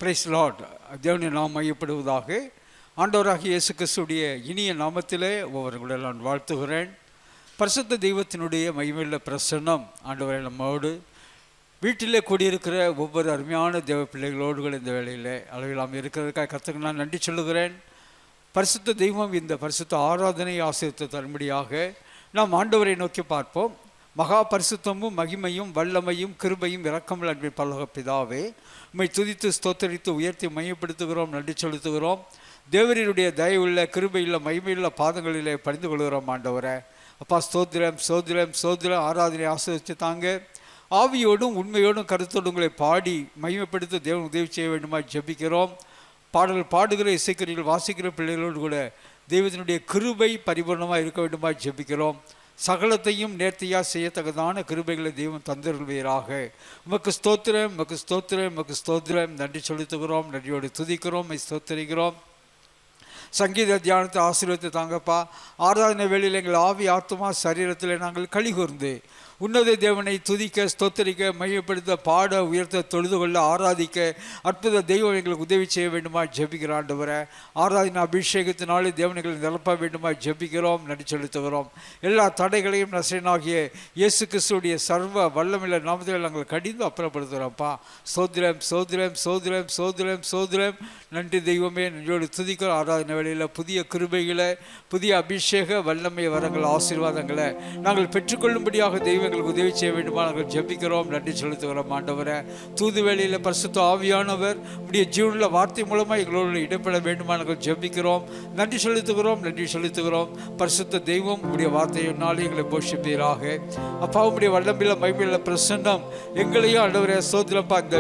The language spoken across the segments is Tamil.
Price Lord. தேவனை நாம் மையப்படுவதாக. ஆண்டவராகிய இயேசு கிறிஸ்துடைய இனிய நாமத்திலே ஒவ்வொருவர்களை நான் வாழ்த்துகிறேன். பரிசுத்த தெய்வத்தினுடைய மகிமையுள்ள பிரசன்னம் ஆண்டவரை நம்மோடு வீட்டிலே கூடியிருக்கிற ஒவ்வொரு அருமையான தேவ பிள்ளைகளோடு இந்த வேளையில் அளவிலாமல் இருக்கிறதுக்காக கர்த்தருக்கு நான் நன்றி சொல்லுகிறேன். பரிசுத்த தெய்வம் இந்த பரிசுத்த ஆராதனை ஆசீர்வதித்து தரும்படியாக நாம் ஆண்டவரை நோக்கி பார்ப்போம். மகா பரிசுத்தமும் மகிமையும் வல்லமையும் கிருபையும் இரக்கமுள்ள அன்பின் பரலோக பிதாவே, உம்மை துதித்து ஸ்தோத்தரித்து உயர்த்தி மையப்படுத்துகிறோம், நன்றி செலுத்துகிறோம். தேவரினுடைய தயவுள்ள கிருபையுள்ள மகிமையுள்ள பாதங்களிலே பணிந்து கொள்கிறோம். ஆண்டவரை அப்பா ஸ்தோத்திரம் சோதிரம் சோதிரம் ஆராதனை ஆசீர்வதித்து தாங்க. ஆவியோடும் உண்மையோடும் கருத்தோடு உங்களை பாடி மகிமைப்படுத்த தேவன் உதவி செய்ய வேண்டுமா ஜெபிக்கிறோம். பாடல் பாடுகிற இசைக்கருவிகள் வாசிக்கிற பிள்ளைகளோடு கூட தெய்வத்தினுடைய கிருபை பரிபூர்ணமாக இருக்க வேண்டுமா ஜெபிக்கிறோம். சகலத்தையும் நேர்த்தியாக செய்யத்தக்கதான கிருபைகளை தெய்வம் தந்தருள்வீராக. உமக்கு ஸ்தோத்திரம், உமக்கு ஸ்தோத்திரம், உமக்கு ஸ்தோத்திரம். நன்றி செலுத்துகிறோம், நன்றியோடு துதிக்கிறோம், ஸ்தோத்திரிக்கிறோம். சங்கீத தியானத்தை ஆசீர்வதித்து தாங்கப்பா. ஆராதனை வேளையில் எங்கள் ஆவி ஆத்மா சரீரத்தில் நாங்கள் கலிகூர்ந்து உன்னத தேவனை துதிக்க ஸ்தோத்தரிக்க மையப்படுத்த பாட உயர்த்த தொழுது கொள்ள ஆராதிக்க அற்புத தெய்வம் எங்களுக்கு உதவி செய்ய வேண்டுமா ஜெபிக்கிற ஆண்டவரை. ஆராதனை அபிஷேகத்தினாலே தேவனைகளை நிரப்ப வேண்டுமா ஜெபிக்கிறோம், நன்றி செலுத்துகிறோம். எல்லா தடைகளையும் நசரேயனாகிய இயேசு கிறிஸ்துவுடைய சர்வ வல்லமையுள்ள நாமத்தில் நாங்கள் கடிந்து அப்புறப்படுத்துகிறோம்ப்பா. சோதிரம் சோதிரம் சோதிரம் சோதிரம் சோதிரம். நன்றி தெய்வமே, நன்றியோடு துதிக்கிற ஆராதனை வேளையில் புதிய கிருபைகளை புதிய அபிஷேக வல்லமை வரங்கள் ஆசீர்வாதங்களை நாங்கள் பெற்றுக்கொள்ளும்படியாக தெய்வம் எங்களுக்கு உதவி செய்ய வேண்டுமா நாங்கள் ஜெபிக்கிறோம், நன்றி செலுத்துகிறோம். ஆண்டவரை தூது வேளையில் பரிசுத்த ஆவியானவர் உடைய ஜீவனுள்ள வார்த்தை மூலமாக எங்களோடு இடப்பட வேண்டுமா நாங்கள் ஜெபிக்கிறோம், நன்றி செலுத்துகிறோம், நன்றி செலுத்துகிறோம். பரிசுத்த தெய்வம் உடைய வார்த்தையினாலே எங்களை போஷிப்பீராக. அப்பா உடைய வல்லமையில மகிமையில பிரசன்னம் எங்களையும் ஆண்டவரை சோதரப்பா. இந்த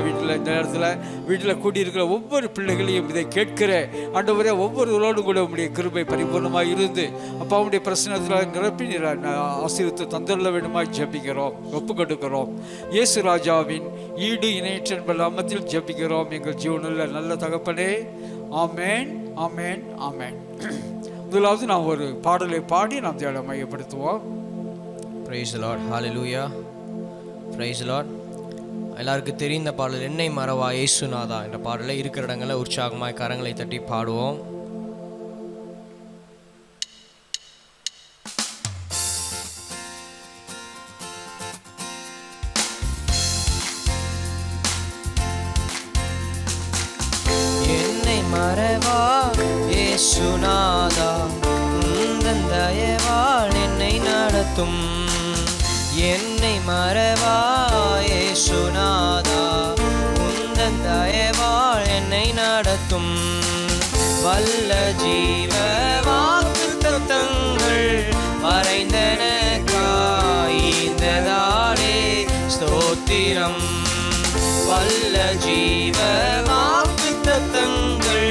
வீட்டில் கூடியிருக்கிற ஒவ்வொரு பிள்ளைகளையும் இதை கேட்கிற ஆண்டவரை ஒவ்வொருவரோடு கூட உடைய கிருபை பரிபூர்ணமாக இருந்து அப்பா உடைய பிரசன்னத்தில் நிரப்பி ஆசீர்வதித்து தந்தருள வேண்டுமா ஜெபிக்கிறோம், ஒப்பு கொடுக்கிறோம். இயேசு ராஜாவின் ஈடு இணையற்ற நாமத்தில் ஜெபிக்கிறோம் எங்கள் ஜீவனுள்ள நல்ல தகப்பனே. ஆமேன், ஆமேன், ஆமேன். முதலாவது நாம் ஒரு பாடலை பாடி நாம் தியானத்தை மையப்படுத்துவோம். பிரைஸ் தி லார்ட், ஹalleluya, பிரைஸ் தி லார்ட். எல்லாருக்கும் தெரிந்த பாடல் என்னை மறவா இயேசுநாதா என்ற பாடலை இருக்கிற இடங்களில் உற்சாகமாய் கரங்களை தட்டி பாடுவோம். என்னை மறவா இயேசுநாதா உந்தன் தயவால் என்னை நடத்தும். என்னை மறவா இயேசுநாதா உந்தன் தயவால் என்னை நடத்தும். வல்ல ஜீவ வாக்குத்தத்தங்கள் வரைந்தனக்காய்ந்ததாலே ஸ்தோத்திரம். வல்ல ஜீவ வாக்குத்தத்தங்கள்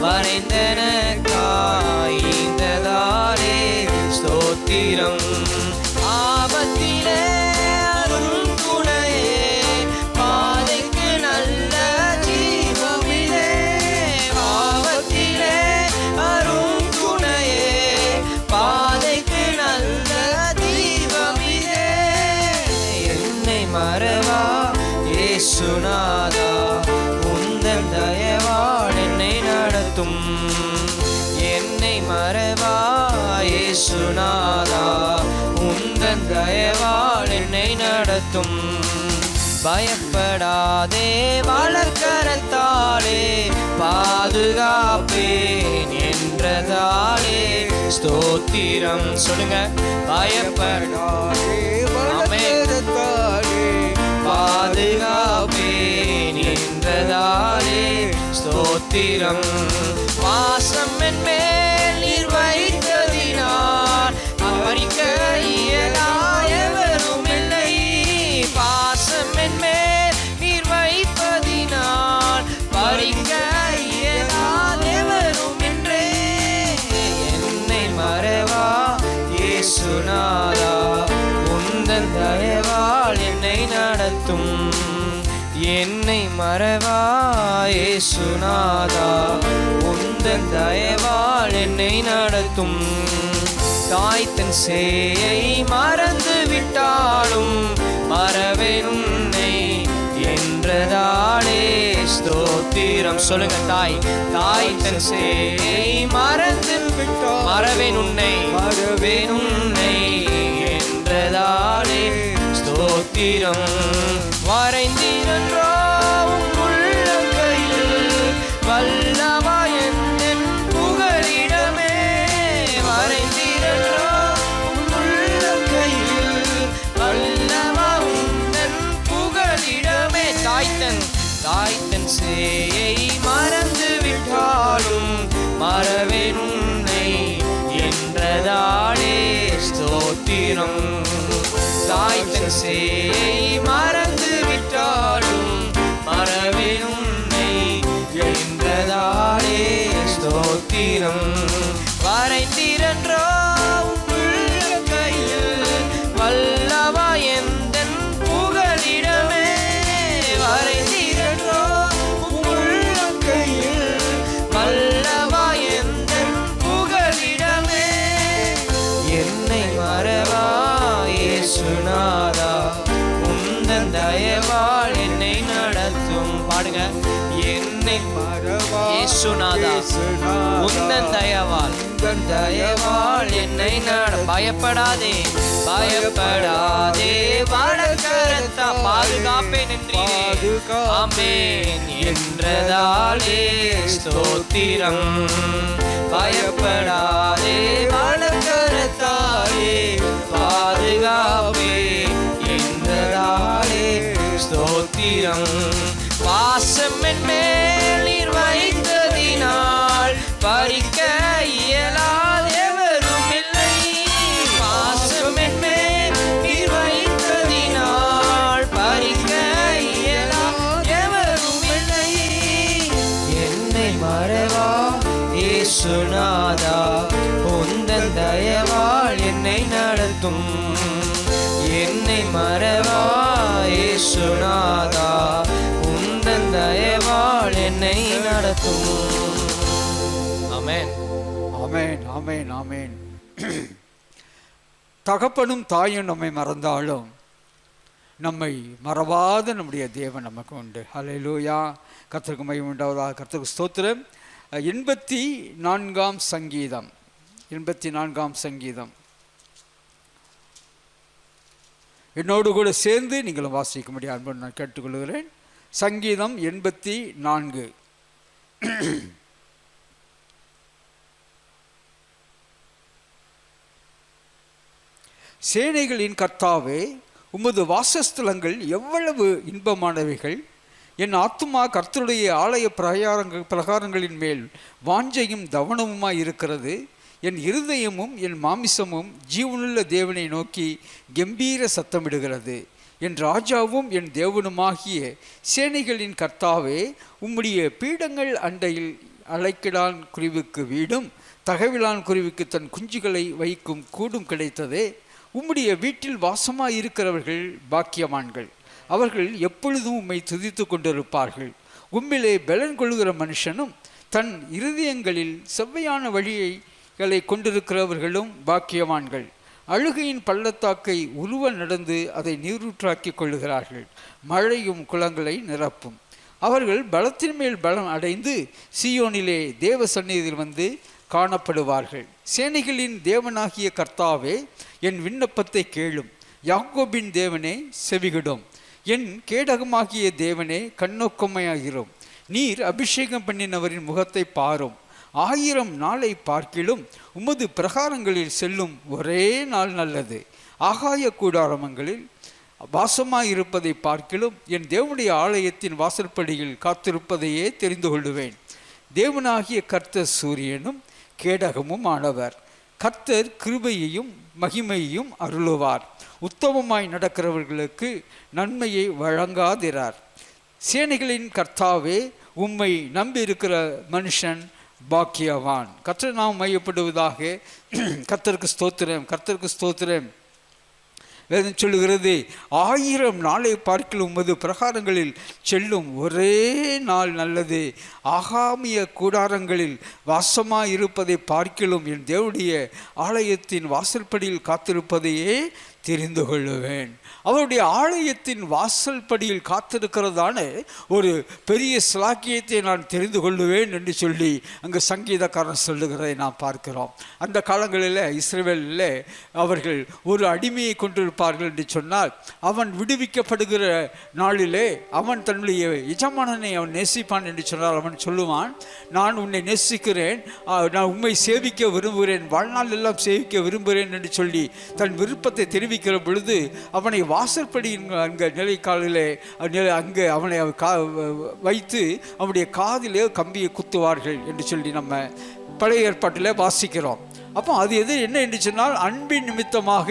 வரைந்தனக்காய்ந்ததாலே ஸ்தோத்திரம். ஆபத்திலே அருள் துணையே பாதைக்கு நல்ல ஜீவமிலே. ஆபத்திலே அருள் துணையே பாதைக்கு நல்ல ஜீவமிலே. என்னை மறவா இயேசுநாதா உந்தன் தயவால் என்னை நடத்தும். என்னை மறவா இயேசுநாதா உந்தன் தயவால் என்னை நடத்தும். பயப்படாதே வலக்கரத்தாலே பாதுகாப்பேன் என்றதாலே ஸ்தோத்திரம். சொல்லுங்க, பயப்படாதே வலக்கரத்தாலே பாதுகாப்பேன் என்றதாலே ஸ்தோத்திரம். வாசம் என் மேல் நீர் வைத்ததினால் பறிக்க இயலாயவரும் இல்லை. பாசம் என் மேல் நீர் வைப்பதினால் பறிக்க இயலாதவரும் என்றே. என்னை மறவா இயேசுநாதா உந்தன் தயவால் என்னை நடத்தும். என்னை மறவா இயேசுநாதா உந்தன் தயவால் என்னை நடத்தும். தாய் தன் சேயை மறந்து விட்டாலும் மறவேன் உன்னை என்றதாலே ஸ்தோத்திரம். சொல்லுங்க. தாய் தாய் தன் சேயை மறந்து விட்டாள், மறவேன் உன்னை என்றதாலே ஸ்தோத்திரம். வரைந்திரன்றோ உள்ளங்கையில் வல்லவா என் புகலிடமே, வரைந்திரன்றோ உள்ளங்கையில் வல்லவா என் புகலிடமே. தாய்த்தன் சேயை மறந்து விட்டாலும் மறவேன் உன்னை என்றதாலே ஸ்தோத்திரம். தாய்த்தன் சேயை மறந்து விட்டாலும் மறவேன் உன்னை என்றதாலே ஸ்தோத்திரம். வரைந்திரன்றோ உள்ளங்கையில் வல்லவா எந்தன் புகலிடமே, வரைந்திரன்றோ உள்ளங்கையில் வல்லவா எந்தன் புகலிடமே. என்னை மறவா இயேசுநாதா, உந்தன் தயவால் என்னை நடத்தும். பாடுங்க. என்னை மறவா இயேசுநாதா, உந்தன் தயவால் என்னை பயப்படாதே வடக்கரத்தா பாதுகாப்பேன் என்றீரே. ஆமென் என்றதாலே ஸ்தோத்திரம். பயப்படாதே வடக்கரத்தாலே பாதுகாப்பே என்றதாலே ஸ்தோத்திரம். பாசம் என் மேல் நீர் வைத்ததினால் பறிக்க இயலாதெவரும் இல்லை. பாசம் என் மேல் நீர் வைத்ததினால் பறிக்க இயலாதெவரும் இல்லை. என்னை மறவா இயேசுநாதா, உந்தன் தயவால் என்னை நடத்தும். என்னை மறவா இயேசுநாதா, உந்தன் தயவால் என்னை நடத்தும். ஆமென், ஆமென், ஆமென், ஆமென். தகப்பனும் தாயும் நம்மை மறந்தாலும் நம்மை மறவாத நம்முடைய தேவன் நமக்கு உண்டு. ஹல்லேலூயா. கர்த்தருக்கு மகிமை உண்டாவதாக. கர்த்தருக்கு ஸ்தோத்திரம். 84ஆம் சங்கீதம், 84ஆம் சங்கீதம் என்னோடு கூட சேர்ந்து நீங்களும் வாசிக்க முடியும் அன்பு நான் கேட்டுக்கொள்கிறேன். சங்கீதம் 84. சேனைகளின் கர்த்தாவே, உமது வாசஸ்தலங்கள் எவ்வளவு இன்பமானவைகள். என் ஆத்துமா கர்த்தருடைய ஆலய பிரகாரங்களின் மேல் வாஞ்சையும் தவனமுமாய் இருக்கிறது. என் இருதயமும் என் மாமிசமும் ஜீவனுள்ள தேவனை நோக்கி கம்பீர சத்தமிடுகிறது. என் ராஜாவும் என் தேவனுமாகிய சேனைகளின் கர்த்தாவே, உம்முடைய பீடங்கள் அண்டையில் அலைக்கிடான் குருவிக்கு வீடும் தகவிலான் குருவிக்கு தன் குஞ்சுகளை வைக்கும் கூடும் கிடைத்ததே. உம்முடைய வீட்டில் வாசமாயிருக்கிறவர்கள் பாக்கியவான்கள். அவர்கள் எப்பொழுதும் உம்மை துதித்து கொண்டிருப்பார்கள். உம்மிலே பலன் கொள்கிற மனுஷனும் தன் இருதயங்களில் செவ்வையான வழிகளை கொண்டிருக்கிறவர்களும் பாக்கியவான்கள். அழுகையின் பள்ளத்தாக்கை உருவ நடந்து அதை நீரூற்றாக்கி கொள்ளுகிறார்கள். மழையும் குளங்களை நிரப்பும். அவர்கள் பலத்தின் மேல் பலம் அடைந்து சீயோனிலே தேவ சந்நிதியில் வந்து காணப்படுவார்கள். சேனைகளின் தேவனாகிய கர்த்தாவே, என் விண்ணப்பத்தை கேளும். யாக்கோபின் தேவனே, செவிகிடும். என் கேடகமாகிய தேவனே, கண்ணோக்கமாயிரும். நீர் அபிஷேகம் பண்ணினவரின் முகத்தை பாரும். 1000 நாளை பார்க்கிலும் உமது பிரகாரங்களில் செல்லும் ஒரே நாள் நல்லது. ஆகாய கூடாரமங்களில் வாசமாயிருப்பதை பார்க்கிலும் என் தேவனுடைய ஆலயத்தின் வாசற்படியில் காத்திருப்பதையே தெரிந்து கொள்ளுவேன். தேவனாகிய கர்த்தர் சூரியனும் கேடகமும் ஆனவர். கர்த்தர் கிருபையையும் மகிமையையும் அருளுவார். உத்தமமாய் நடக்கிறவர்களுக்கு நன்மையை வழங்காதிரார். சேனைகளின் கர்த்தாவே, உம்மை நம்பியிருக்கிற மனுஷன் பாக்கியவான். கர்த்தர் நாம் மையப்படுவதாக. கர்த்தருக்கு ஸ்தோத்திரம், கர்த்தருக்கு ஸ்தோத்திரம். வேதம் சொல்லுகிறது, 1000 நாளை பார்க்கிலும் உமது பிரகாரங்களில் செல்லும் ஒரே நாள் நல்லது. ஆகாமிய கூடாரங்களில் வாசமாயிருப்பதை பார்க்கிலும் என் தேவனுடைய ஆலயத்தின் வாசற்படியில் காத்திருப்பதையே தெரிந்து கொள்ளுவேன். அவருடைய ஆலயத்தின் வாசல் படியில் காத்திருக்கிறதான ஒரு பெரிய சிலாக்கியத்தை நான் தெரிந்து கொள்ளுவேன் என்று சொல்லி அங்கு சங்கீதக்காரன் சொல்லுகிறதை நாம் பார்க்கிறோம். அந்த காலங்களில் இஸ்ரவேலில் அவர்கள் ஒரு அடிமையை கொண்டிருப்பார்கள் என்று சொன்னால், அவன் விடுவிக்கப்படுகிற நாளிலே அவன் தன்னுடைய எஜமானனை அவன் நேசிப்பான் என்று சொன்னால், அவன் சொல்லுவான், நான் உன்னை நேசிக்கிறேன், நான் உம்மை சேவிக்க விரும்புகிறேன், வாழ்நாள் எல்லாம் சேவிக்க விரும்புகிறேன் என்று சொல்லி தன் விருப்பத்தை தெரிவிக்கிற பொழுது அவனை வாசற்படியின் அங்கே நிலைக்காலிலே அங்கே அவனை வைத்து அவனுடைய காதிலே கம்பியை குத்துவார்கள் என்று சொல்லி நம்ம பழைய ஏற்பாட்டில் வாசிக்கிறோம். அப்போ அது என்ன என்று சொன்னால், அன்பின் நிமித்தமாக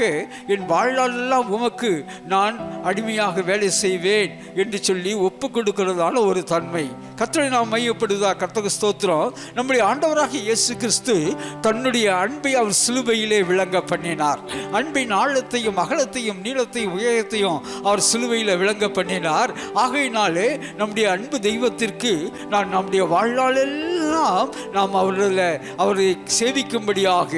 என் வாழ்நாளெல்லாம் உமக்கு நான் அடிமையாக வேலை செய்வேன் என்று சொல்லி ஒப்பு கொடுக்கிறதால ஒரு தன்மை. கர்த்தரை நாம் மையப்படுதா? கர்த்தருக்கு ஸ்தோத்திரம். நம்முடைய ஆண்டவராகிய இயேசு கிறிஸ்து தன்னுடைய அன்பை அவர் சிலுவையிலே விளங்க பண்ணினார். அன்பின் ஆழத்தையும் அகலத்தையும் நீளத்தையும் உயரத்தையும் அவர் சிலுவையில் விளங்க பண்ணினார். ஆகையினாலே நம்முடைய அன்பு தெய்வத்திற்கு நம்முடைய வாழ்நாளெல்லாம் நாம் அவரை சேவிக்கும்படியாக,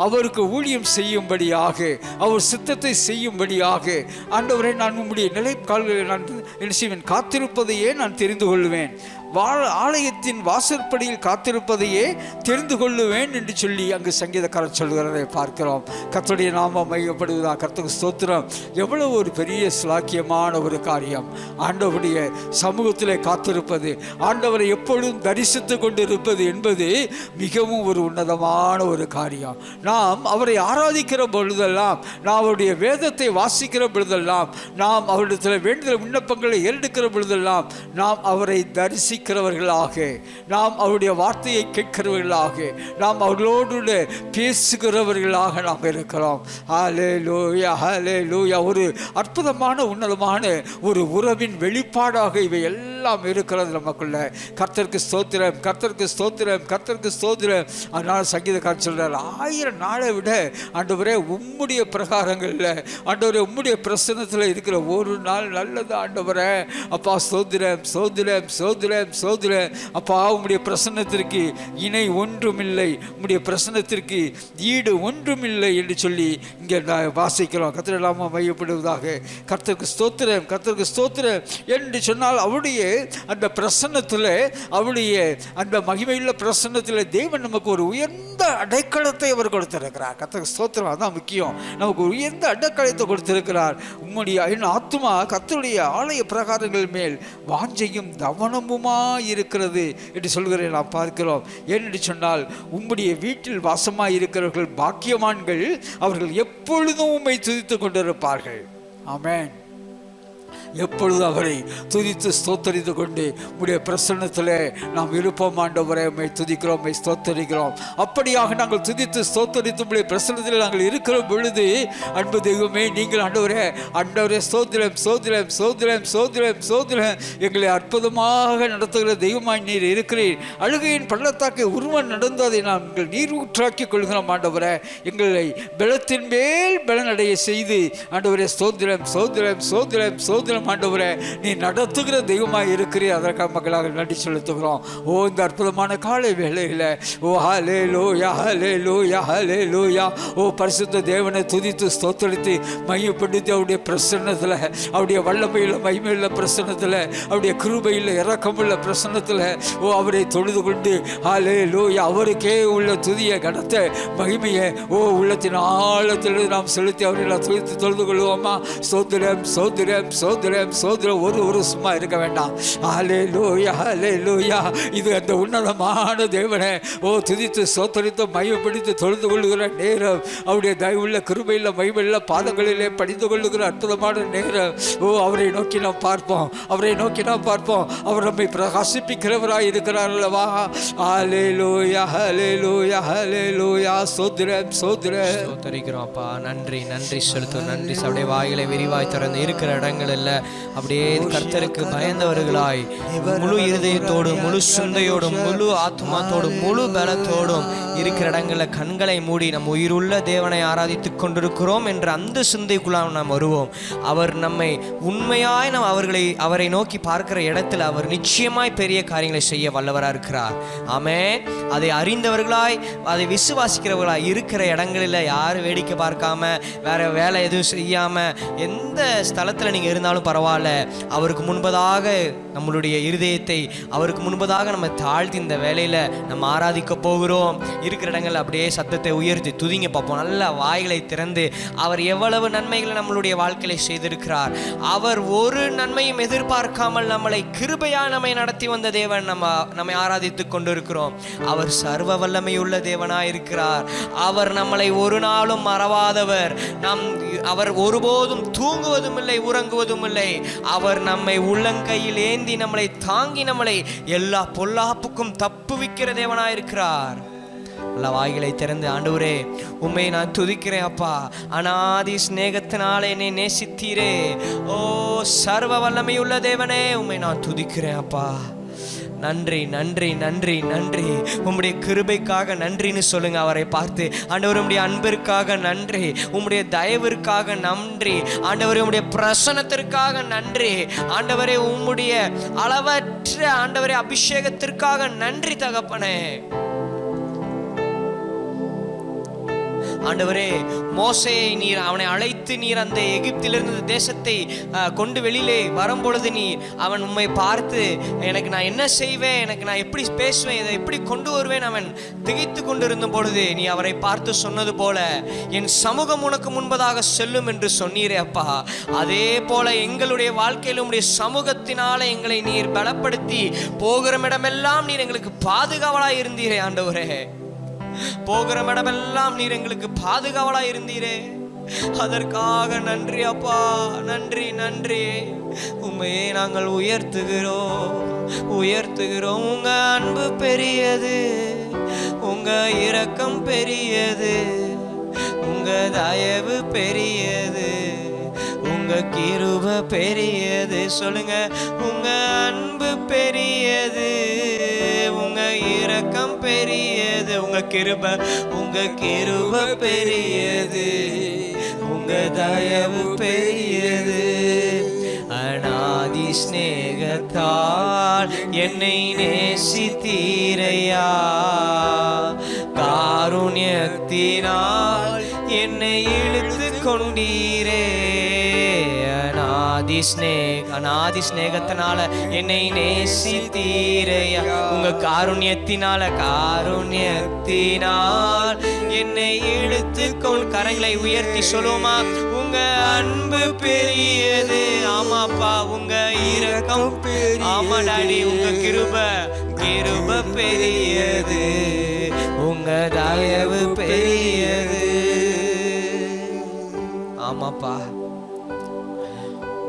அவருக்கு ஊழியம் செய்யும்படியாக, அவர் சித்தத்தை செய்யும்படியாக, ஆண்டவரை நான் உம்முடைய நிலைக்கால்களை நான் என்ன செய்வேன்? காத்திருப்பதையே நான் தெரிந்து கொள்வேன். ஆலயத்தின் வாசற்படியில் காத்திருப்பதையே தெரிந்து கொள்ளுவேன் என்று சொல்லி அங்கு சங்கீதக்காரர் சொல்கிறதை பார்க்கிறோம். கர்த்தருடைய நாமம் மையப்படுவதா? கர்த்தருக்கு ஸ்தோத்திரம். எவ்வளவு ஒரு பெரிய சிலாக்கியமான ஒரு காரியம்! ஆண்டவருடைய சமூகத்திலே காத்திருப்பது, ஆண்டவரை எப்பொழுதும் தரிசித்து கொண்டிருப்பது என்பது மிகவும் ஒரு உன்னதமான ஒரு காரியம். நாம் அவரை ஆராதிக்கிற பொழுதெல்லாம், நாம் அவருடைய வேதத்தை வாசிக்கிற பொழுதெல்லாம், நாம் அவருடைய வேண்டுதல் விண்ணப்பங்களை ஏறெடுக்கிற பொழுதெல்லாம், நாம் அவரை தரிசிக்கிறவர்களாக, நாம் அவருடைய வார்த்தையை கேட்கிறவர்களாக, நாம் அவர்களோடு பேசுகிறவர்களாக நாம் இருக்கிறோம். ஹல்லேலூயா, ஹல்லேலூயா. ஒரு அற்புதமான உன்னதமான ஒரு உறவின் வெளிப்பாடாக இவை எல்லாம் இருக்கிறது நமக்குள்ள. கர்த்தருக்கு ஸ்தோத்திரம், கர்த்தருக்கு ஸ்தோத்திரம், கர்த்தருக்கு ஸ்தோத்திரம். அதனால் சங்கீதக்காரர் சொல்றார், 1000 நாளை விட ஆண்டவரே உம்முடைய பிரகாரங்களில், ஆண்டவரே உம்முடைய பிரசன்னத்தில் இருக்கிற ஒரு நாள் நல்லது ஆண்டவரே. அப்பா ஸ்தோத்திரம், ஸ்தோத்திரம், ஸ்தோத்திரம், ஸ்தோத்திரம். அப்பா உம்முடைய பிரசன்னத்திற்கு இணை ஒன்றுமில்லை, உம்முடைய பிரசன்னத்திற்கு ஈடு ஒன்றுமில்லை என்று சொல்லி இங்கே வாசிக்கிறோம். கர்த்தர் நாமம் மையப்படுவதாக. கர்த்தருக்கு ஸ்தோத்திரம், கர்த்தருக்கு ஸ்தோத்திரம் என்று சொன்னால், அவருடைய அந்த பிரசன்னத்தில், அவருடைய அந்த மகிமையுள்ள பிரசன்னத்தில் தேவன் நமக்கு ஒரு உயர்ந்த அடைக்கலத்தை அவர் கொடுத்திருக்கிறார். கர்த்தருக்கு ஸ்தோத்திரம். அதான் முக்கியம். நமக்கு உயர்ந்த அடைக்கலத்தை கொடுத்திருக்கிறார். உம்முடைய என் ஆத்துமா கர்த்தருடைய ஆலய பிரகாரங்கள் மேல் வாஞ்சையும் தவனமுமா இருக்கிறது என்று சொல்கிறேன் நாம் பார்க்கிறோம். ஏனென்று சொன்னால், உம்முடைய வீட்டில் வாசமாய் இருக்கிறவர்கள் பாக்கியவான்கள், அவர்கள் எப்பொழுதும் உம்மை துதித்துக் கொண்டிருப்பார்கள். ஆமென். எப்பொழுதும் அவரை துதித்து ஸ்தோத்தரித்து கொண்டு உம்முடைய பிரசன்னத்தில் நாம் இருப்போம். ஆண்டவரை உம்மை துதிக்கிறோம், உம்மை ஸ்தோத்தரிக்கிறோம். அப்படியாக நாங்கள் துதித்து ஸ்தோத்தரித்து உம்முடைய பிரசன்னத்தில் நாங்கள் இருக்கிற பொழுது, அன்பு தெய்வமே, நீங்கள் ஆண்டவரே, ஆண்டவரே ஸ்தோத்திரம், ஸ்தோத்திரம், ஸ்தோத்திரம், ஸ்தோத்திரம், ஸ்தோத்திரம். எங்களை அற்புதமாக நடத்துகிற தெய்வமாய் நீர் இருக்கிறீர். அழுகையின் பள்ளத்தாக்கை உருவம் நடந்து அதை நாங்கள் நீர் ஊற்றாக்கி கொள்கிறோம். ஆண்டவரே, எங்களை பலத்தின் மேல் பலனடைய செய்து, ஆண்டவரே ஸ்தோத்திரம், ஸ்தோத்திரம், ஸ்தோத்திரம், ஸ்தோத்திரம். ஆண்டவரே, நீ நடத்துகிற தெய்வமாய் இருக்கிறீர். அதற்காக மக்களாக நன்றி செலுத்துகிறோம். ஓ, இந்த அற்புதமான காலை வேளையில், ஓ ஹல்லேலூயா, ஹல்லேலூயா, ஹல்லேலூயா. ஓ பரிசுத்த தேவனை துதித்து ஸ்தோத்தரித்து மையப்படுத்தி அவருடைய பிரசன்னத்தில், அவருடைய வல்லமையில் மகிமையுள்ள பிரசன்னத்தில், அவருடைய கிருபையில் இரக்கமுள்ள பிரசன்னத்தில், ஓ அவரை தொழுது கொண்டு ஹல்லேலூயா, அவருக்கே உள்ள துதிய கனத்தை மகிமையை ஓ உள்ளத்தின் ஆழத்தில் நாம் செலுத்தி அவரை துதித்து தொழுது கொள்வோமா? ஸ்தோத்திரம், ஸ்தோத்திரம், ஸ்தோத்திரம், சோதரம். ஒரு சும்மா இருக்க வேண்டாம். ஹல்லேலூயா, ஹல்லேலூயா. இது அந்த உன்னதமான தேவனை ஓ துதித்து ஸ்தோத்தரித்து மையப்படுத்தி தொழுது கொள்ளுகிற நேரம், அவருடைய தயவுள்ள கிருபையில் மகிமையுள்ள பாதங்களிலே படிந்து கொள்ளுகிற அற்புதமான நேரம். ஓ அவரை நோக்கி நாம் பார்ப்போம், அவரை நோக்கி நாம் பார்ப்போம். அவர் நம்மை பிரகாசிப்பிக்கிறவராய் இருக்கிறார் அல்லவா? ஹல்லேலூயா, ஹல்லேலூயா, ஹல்லேலூயா. ஸ்தோத்திரம், ஸ்தோத்திரம். ஸ்தோத்தரிக்கிறோம் அப்பா. நன்றி, நன்றி செலுத்தும். நன்றி. அவருடைய வாயிலை விரிவாய் திறந்து இருக்கிற இடங்களில் அப்படியே கர்த்தருக்கு பயந்தவர்களாய் முழு இருதயத்தோடும் முழு சிந்தையோடும் முழு ஆத்மாத்தோடும் முழு பலத்தோடும் இருக்கிற இடங்களில் கண்களை மூடி நம் உயிருள்ள தேவனை ஆராதித்துக் கொண்டிருக்கிறோம் என்ற அந்த சிந்தைக்குள்ளாக நாம் வருவோம். அவர் நம்மை உண்மையாய் நாம் அவரை நோக்கி பார்க்கிற இடத்துல அவர் நிச்சயமாய் பெரிய காரியங்களை செய்ய வல்லவராக இருக்கிறார். ஆமென். அதை அறிந்தவர்களாய் அதை விசுவாசிக்கிறவர்களாய் இருக்கிற இடங்களில் யாரும் வேடிக்கை பார்க்காம வேற வேலை எதுவும் செய்யாம எந்த ஸ்தலத்தில் நீங்கள் இருந்தாலும் பரவாயில்ல, அவருக்கு முன்பதாக நம்மளுடைய இருதயத்தை அவருக்கு முன்பதாக நம்ம தாழ்த்தி இந்த வேலையில் நம்ம ஆராதிக்க போகிறோம். இருக்கிற இடங்கள் அப்படியே சத்தத்தை உயர்த்தி துதிங்க பார்ப்போம். நல்ல வாய்களை திறந்து அவர் எவ்வளவு நன்மைகளை நம்மளுடைய வாழ்க்கையில செய்திருக்கிறார். அவர் ஒரு நன்மையும் எதிர்பார்க்காமல் நம்மளை கிருபையா நம்மை நடத்தி வந்த தேவன். நம்மை ஆராதித்துக் கொண்டிருக்கிறோம். அவர் சர்வ வல்லமையுள்ள தேவனாய் இருக்கிறார். அவர் நம்மளை ஒரு நாளும் மறவாதவர். அவர் ஒருபோதும் தூங்குவதும் இல்லை உறங்குவதும் இல்லை. அவர் நம்மை உள்ளங்கையில் ஏந்தி நம்மளை தாங்கி நம்மளை எல்லா பொல்லாப்புக்கும் தப்புவிக்கிற தேவனாயிருக்கிறார். எல்லா வாய்களை திறந்து ஆண்டவரே உம்மை நான் துதிக்கிறேன் அப்பா. அநாதி சிநேகத்தினாலே என்னை நேசித்தீரே. ஓ சர்வ வல்லமையுள்ள தேவனே உம்மை நான் துதிக்கிறேன் அப்பா. நன்றி நன்றி நன்றி நன்றி. உம்முடைய கிருபைக்காக நன்றின்னு சொல்லுங்க அவரை பார்த்து. ஆண்டவர் உம்முடைய அன்பிற்காக நன்றி, உம்முடைய தயவிற்காக நன்றி ஆண்டவரே, உம்முடைய பிரசன்னத்திற்காக நன்றி ஆண்டவரே, உம்முடைய அளவற்ற ஆண்டவரே அபிஷேகத்திற்காக நன்றி தகப்பனே. ஆண்டவரே மோசேயை நீர் அவனை அழைத்து நீர் அந்த எகிப்திலிருந்து தேசத்தை கொண்டு வெளியிலே வரும்பொழுது நீர் அவன் உம்மை பார்த்து எனக்கு நான் என்ன செய்வேன், எனக்கு நான் எப்படி பேசுவேன், இதை எப்படி கொண்டு வருவேன் அவன் திகைத்து கொண்டிருந்த பொழுது நீ அவரை பார்த்து சொன்னது போல என் சமூகம் உனக்கு முன்பதாக செல்லும் என்று சொன்னீரே அப்பா. அதே போல எங்களுடைய வாழ்க்கையில் உம்முடைய சமூகத்தினால எங்களை நீர் பலப்படுத்தி போகிற இடமெல்லாம் நீர் எங்களுக்கு பாதுகாவலாய் இருந்தீரே ஆண்டவரே. போகிற இடமெல்லாம் நீர் எங்களுக்கு பாதுகாவலாய் இருந்தீரே. அதற்காக நன்றி அப்பா, நன்றி நன்றி. உண்மையே நாங்கள் உயர்த்துகிறோம் உயர்த்துகிறோம். உங்க அன்பு பெரியது, உங்க இரக்கம் பெரியது, உங்க தயவு பெரியது, உங்க கிருபை பெரியது. சொல்லுங்க, உங்க அன்பு பெரியது, உங்க இரக்கம் பெரியது, உங்க கிருபை பெரியது, உங்க தயவு பெரியது. அநாதி ஸ்நேகத்தால் என்னை நேசித்தீரையா, காருண்யத்தினால் என்னை இழுத்து கொண்டீரே. அநாதி ஸ்நேகத்தினால என்னை நேசித்தீரையா, உங்க காருண்யத்தினால் என்னை இழுத்து கொண்டு. கரங்களை உயர்த்தி சொல்லுமா, உங்க அன்பு பெரியது. ஆமாப்பா, உங்க இரக்கம் ஆமா டாடி, உங்க கிருபை பெரியது, உங்க தயவு பெரியது. ஆமாப்பா,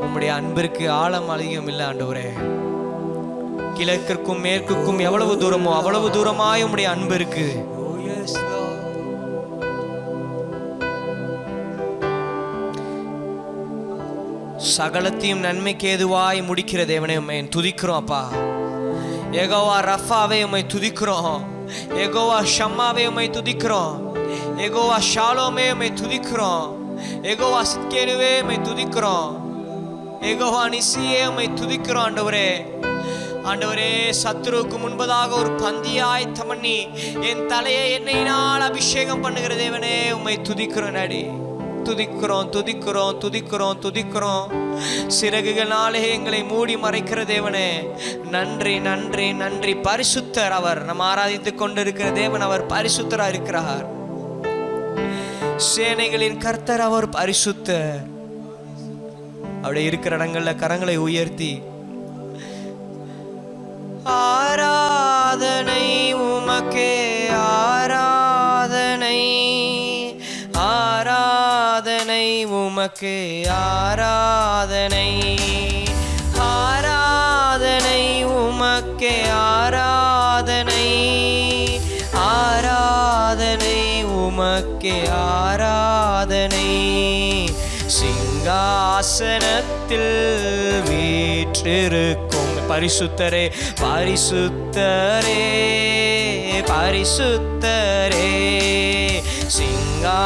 உம்முடைய அன்பிற்கு ஆழம் அதிகம் இல்லை ஆண்டவரே. கிழக்கிற்கும் மேற்குக்கும் எவ்வளவு தூரமோ அவ்வளவு தூரமாய் உம்முடைய அன்பு இருக்கு. சகலத்தையும் நன்மைக்கு ஏதுவாய் முடிக்கிற தேவனே உம்மை துதிக்கிறோம் அப்பா. யெகோவா ரஃபாவே உம்மை துதிக்கிறோம். யெகோவா ஷம்மாவே உம்மை துதிக்கிறோம். யெகோவா ஷாலோமே உம்மை துதிக்கிறோம். யெகோவா சித்கேனுவே உம்மை துதிக்கிறோம். யெகோவா நிசியே உம்மை துதிக்கிறோம் ஆண்டவரே. ஆண்டவரே, சத்துருவுக்கு முன்பதாக ஒரு பந்தியை ஆயத்தம் பண்ணி என் தலையை எண்ணெயினால் அபிஷேகம் பண்ணுகிற தேவனே உம்மை துதிக்கிறோம் டாடி. துதிக்கிறோம் துதிக்கிறோம் துதிக்கிறோம் துதிக்கிறோம். சிறகுகளாலே எங்களை மூடி மறைக்கிற தேவனே நன்றி நன்றி நன்றி. பரிசுத்தர் அவர். நம்ம ஆராதித்துக் கொண்டிருக்கிற தேவன் அவர் பரிசுத்தரா இருக்கிறார். சேனைகளின் கர்த்தர் அவர் பரிசுத்தர். அப்படியே இருக்கிற இடங்கள்ல கரங்களை உயர்த்தி ஆராதனை உமக்கே, ஆராதனை ஆராதனை உமக்கே, ஆராதனை ஆராதனை உமக்கே, ஆராதனை ஆராதனை உமக்கே, ஆராதனை. சிங்காசனத்தின் சிங்காசனத்தில் வீற்றிருக்கும் பரிசுத்தரே பரிசுத்தரே பரிசுத்தரே சிங்காசனத்தில்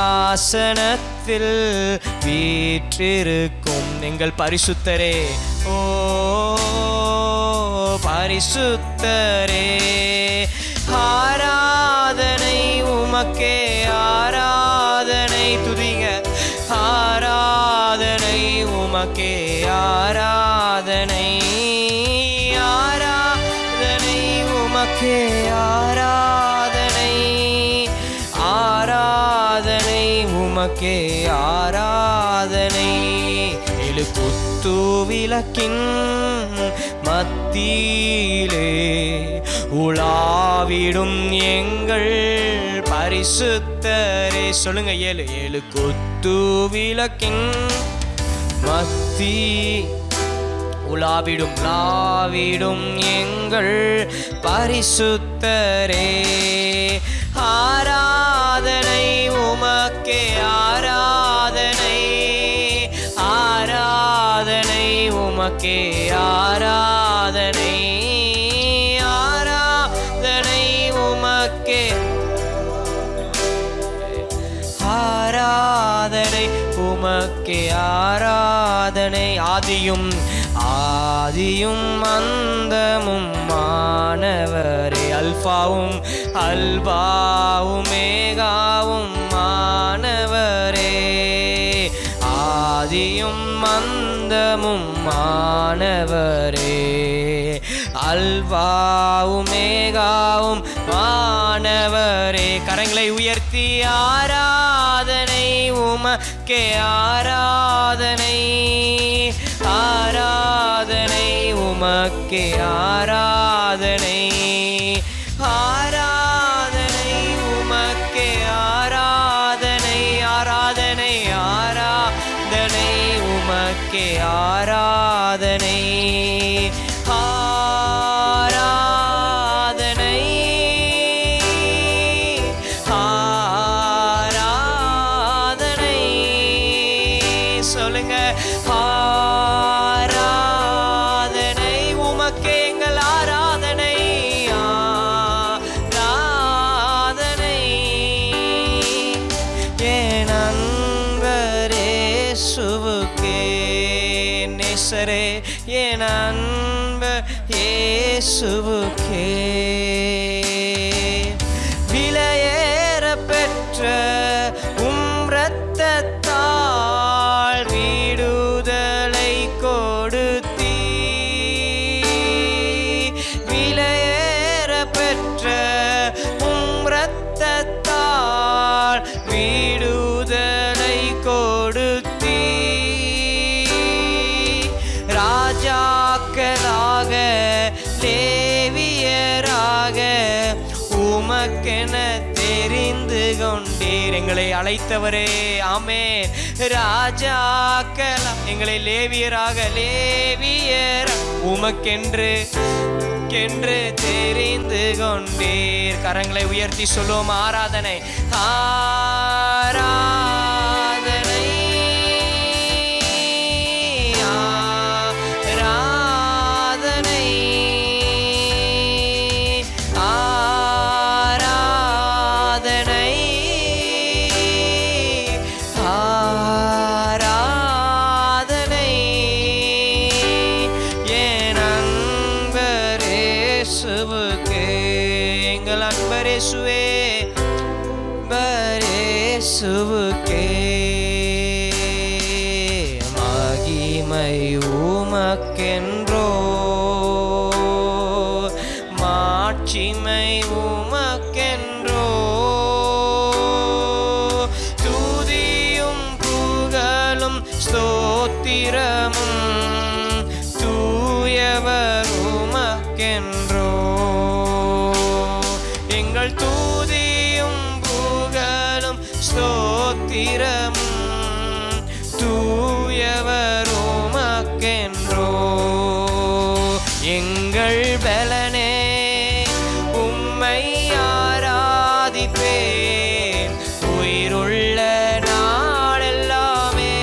வீற்றிருக்கும் எங்கள் பரிசுத்தரே ஓ பரிசுத்தரே ஆராதனை உமக்கே ஆராதனை துதிங்க ஆராதனை உமக்கே ஆராதனை ஆராதனை உமக்கே ஆராதனை ஆராதனை உமக்கே ஆராதனை எழு குத்து விளக்கின் மத்தியிலே உலாவிடும் எங்கள் பரிசுத்தரே சொல்லுங்க ஏழு ஏழு குத்து விளக்கின் மத்தி உலாவிடும் லாவிடும் எங்கள் பரிசுத்தரே ஆராதனை உமக்கே ஆராதனை ஆராதனை உமக்கே ஆராதனை ஆராதனை உமக்கே ஆராதனை உமக்கே ஆராதனை ஆதியும் ஆதியும் அந்தமும் மாணவரே அல்பாவும் அல்பாவும் மேகாவும் மாணவரே ஆதியும் அந்தமும் மாணவரே அல்பாவும் மேகாவும் மாணவரே கரங்களை உயர்த்தி ஆராதனை உமக்கே ஆராதனை ஆராதனை உமக்கே ஆராதனை ஆராதனை உமக்கே ஆராதனை ஆராதனை ஆராதனை உமக்கே ஆராதனை ஆராதனை ஆராதனை சொல்லுங்க ஆராதனை உமக்கே எங்கள் ஆராதனை ஆராதனை என் அன்பரே சுவுக்கே நேசரே என் அன்பர் இயேசுவுக்கே விலையேற பெற்ற இரத்தத்தால் விடுதலை கொடுத்தீ விலையேற பெற்ற இரத்தத்தால் விடுதலை கொடுத்தீ ராஜாக்களாக லேவியராக உமக்கென தெரிந்து கொண்டீர் எங்களை அழைத்தவரே ஆமென் ராஜாக்களா எங்களை லேவியராக லேவியர் உமக்கென்று தெரிந்து கொண்டீர் கரங்களை உயர்த்தி சொல்லுவோம் ஆராதனை ஆராதனை ஆராதனை ஆராதனை ஆராதனை என் அன்பர் இயேசுவுக்கே எங்கள் அன்பர் இயேசுவே இயேசுவுக்கே மகிமை உமக்கென்றோ மாட்சிமை உமக்கென்றோ துதியும் புகழும் ஸ்தோத்திரமும் தூயவர் உமக்கென்றோ எங்கள் துதியும் புகழும் ஸ்தோத்திரமும் தூயவர் உமக்கென்றோ எங்கள் பலனே உம்மை ஆராதிப்பேன் உயிருள்ள நாளெல்லாமே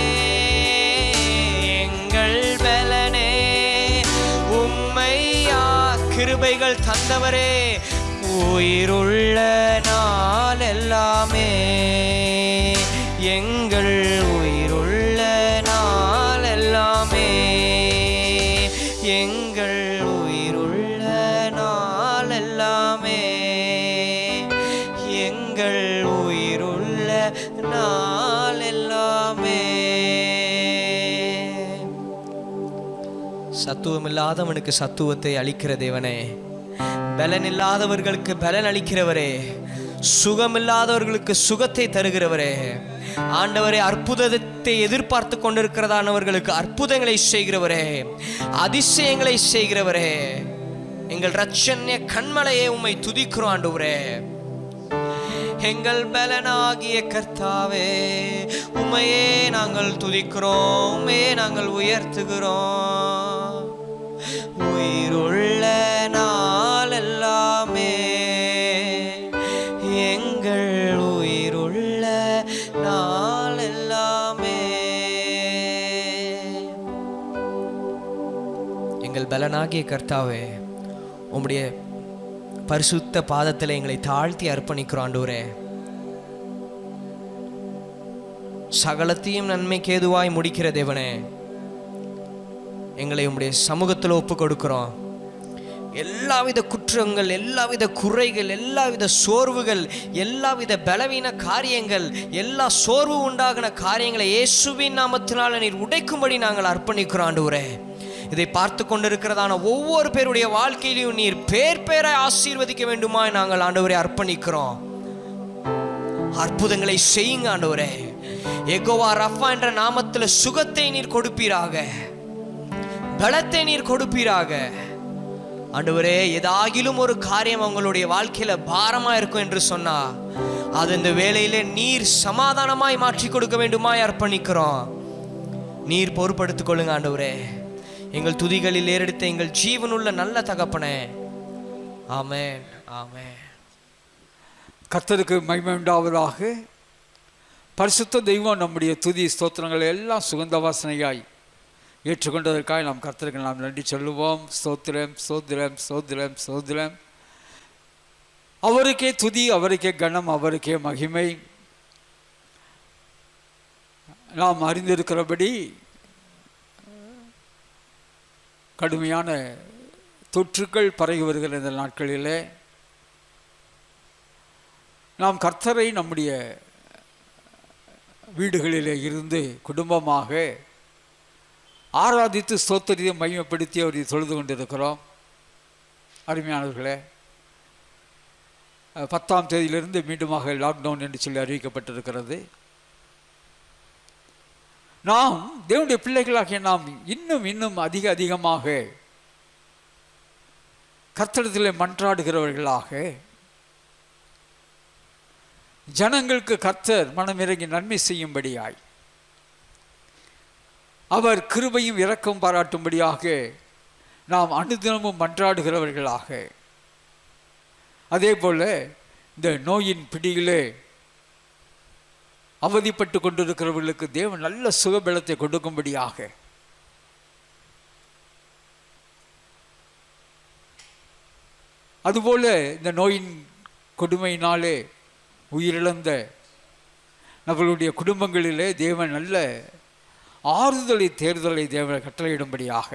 கிருபைகள் தந்தவரே. உயிருள்ள நாள் எல்லாமே, எங்கள் உயிருள்ள நாள் எல்லாமே, எங்கள் உயிருள்ள நாள் எல்லாமே, எங்கள் உயிருள்ள நாள் எல்லாமே. சத்துவம் இல்லாதவனுக்கு சத்துவத்தை அளிக்கிற தேவனே, பலன் இல்லாதவர்களுக்கு பலன் அளிக்கிறவரே, சுகம் இல்லாதவர்களுக்கு சுகத்தை தருகிறவரே, ஆண்டவரே, அற்புதத்தை எதிர்பார்த்து கொண்டிருக்கிறதானவர்களுக்கு அற்புதங்களை செய்கிறவரே, அதிசயங்களை செய்கிறவரே, எங்கள் இரட்சண்ய கண்மலையே உம்மை துதிக்கிறோம் ஆண்டவரே. எங்கள் பலனாகிய கர்த்தாவே, உம்மையே நாங்கள் துதிக்கிறோம், உம்மையே நாங்கள் உயர்த்துகிறோம். உயிருள்ள நாள் எல்லாமே, எங்கள் உயிருள்ள நாள் எல்லாமே, எங்கள் பலனாகிய கர்த்தாவே, உம்முடைய பரிசுத்த பாதத்தில் எங்களை தாழ்த்தி அர்ப்பணிக்கிறோம் ஆண்டவரே. சகலத்தையும் நன்மைக்கு ஏதுவாய் முடிக்கிற தேவனே, எங்களை உம்முடைய சமூகத்தில் ஒப்பு கொடுக்கிறோம். எல்லாவித குற்றங்கள், எல்லாவித குறைகள், எல்லாவித சோர்வுகள், எல்லாவித பலவீன காரியங்கள், எல்லா சோர்வு உண்டாகின காரியங்களை இயேசுவின் நாமத்தினால் நீர் உடைக்கும்படி நாங்கள் அர்ப்பணிக்கிறோம் ஆண்டவரே. இதை பார்த்து கொண்டிருக்கிறதான ஒவ்வொரு பேருடைய வாழ்க்கையிலையும் நீர் பேராய் ஆசீர்வதிக்க வேண்டுமாய் நாங்கள் ஆண்டவரை அர்ப்பணிக்கிறோம். அற்புதங்களை செய்யுங்க ஆண்டவரே. யெகோவா ரஃபா என்ற நாமத்தில் சுகத்தை நீர் கொடுப்பீராக, பலத்தை நீர் கொடுப்பீராக ஆண்டவரே. ஏதாகிலும் ஒரு காரியம் அவங்களுடைய வாழ்க்கையில பாரமா இருக்கும் என்று சொன்னா, அது இந்த வேளையிலே நீர் சமாதானமாய் மாற்றி கொடுக்க வேண்டுமாய் அர்ப்பணிக்கிறோம். நீர் பொறுப்படுத்திக் கொள்ளுங்க ஆண்டவரே. எங்கள் துதிகளில் ஏறெடுத்த எங்கள் ஜீவனுள்ள நல்ல தகப்பனே, ஆமென், ஆமென். கர்த்தருக்கு மகிமை உண்டாவதாக. பரிசுத்த தெய்வம் நம்முடைய துதி ஸ்தோத்திரங்களை எல்லாம் சுகந்த வாசனையாய் ஏற்றுக்கொண்டதற்காக நாம் கர்த்தருக்கு நாம் நன்றி சொல்லுவோம். ஸ்தோத்திரம், ஸ்தோத்திரம், ஸ்தோத்திரம், ஸ்தோத்திரம். அவருக்கே துதி, அவருக்கே கனம், அவருக்கே மகிமை. நாம் அறிந்திருக்கிறபடி கடுமையான தொற்றுக்கள் பரவி வருகிற இந்த நாட்களிலே நாம் கர்த்தரை நம்முடைய வீடுகளிலே இருந்து குடும்பமாக ஆராதித்து ஸ்தோத்திரத்தை மகிமைப்படுத்தி அவரை தொழுது கொண்டிருக்கிறோம். அருமையானவர்களே, 10ஆம் தேதியிலிருந்து மீண்டுமாக லாக்டவுன் என்று சொல்லி அறிவிக்கப்பட்டிருக்கிறது. நாம் தேவனுடைய பிள்ளைகளாகிய நாம் இன்னும் அதிகமாக கர்த்தரிடத்தில் மன்றாடுகிறவர்களாக, ஜனங்களுக்கு கர்த்தர் மனமிறங்கி நன்மை செய்யும்படியாய், அவர் கிருபையும் இரக்கம் பாராட்டும்படியாக நாம் அனுதினமும் மன்றாடுகிறவர்களாக, அதே போல இந்த நோயின் பிடியிலே அவதிப்பட்டு கொண்டிருக்கிறவர்களுக்கு தேவன் நல்ல சுகபலத்தை கொடுக்கும்படியாக, அதுபோல இந்த நோயின் கொடுமையினாலே உயிரிழந்த நம்மளுடைய குடும்பங்களிலே தேவன் நல்ல ஆறுதலை தேர்தலை தேவனை கட்டளையிடும்படியாக,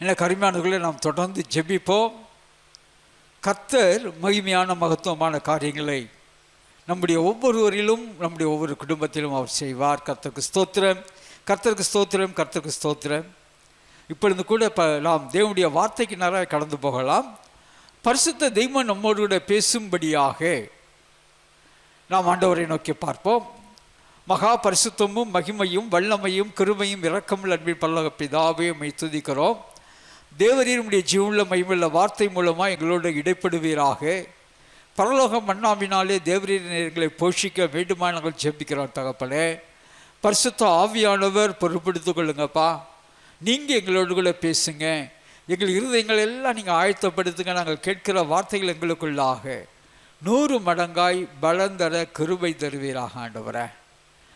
என கருமையானவர்களை நாம் தொடர்ந்து ஜெபிப்போம். கர்த்தர் மகிமையான மகத்துவமான காரியங்களை நம்முடைய ஒவ்வொருவரிலும் நம்முடைய ஒவ்வொரு குடும்பத்திலும் அவர் செய்வார். கர்த்தருக்கு ஸ்தோத்திரம், கர்த்தருக்கு ஸ்தோத்திரம், கர்த்தருக்கு ஸ்தோத்திரம். இப்பொழுது கூட நாம் தேவனுடைய வார்த்தைக்கு நேராக கடந்து போகலாம். பரிசுத்த தெய்வம் நம்மோடு கூட பேசும்படியாக நாம் ஆண்டவரை நோக்கி பார்ப்போம். மகா பரிசுத்தமும் மகிமையும் வல்லமையும் கிருபையும் இரக்கமுள்ள அன்பின் பரலோக பிதாவே உம்மை துதிக்கிறோம். தேவரீர் உம்முடைய ஜீவனுள்ள மகிமையுள்ள வார்த்தை மூலமாக எங்களோடு இடைப்படுவீராக. பரலோக மன்னாவினாலே தேவரீர் எங்களை போஷிக்க வேண்டுமா நாங்கள் ஜெபிக்கிறோம் தகப்பனே. பரிசுத்த ஆவியானவர் பொறுப்படுத்திக் கொள்ளுங்கப்பா. நீங்கள் எங்களோடு கூட பேசுங்க. எங்கள் இருதயங்கள் எல்லாம் நீங்கள் ஆயத்தப்படுத்துங்க. நாங்கள் கேட்கிற வார்த்தைகள் எங்களுக்குள்ளாக 100 மடங்காய் பலந்தர கிருபை தருவீராக ஆண்டவரே.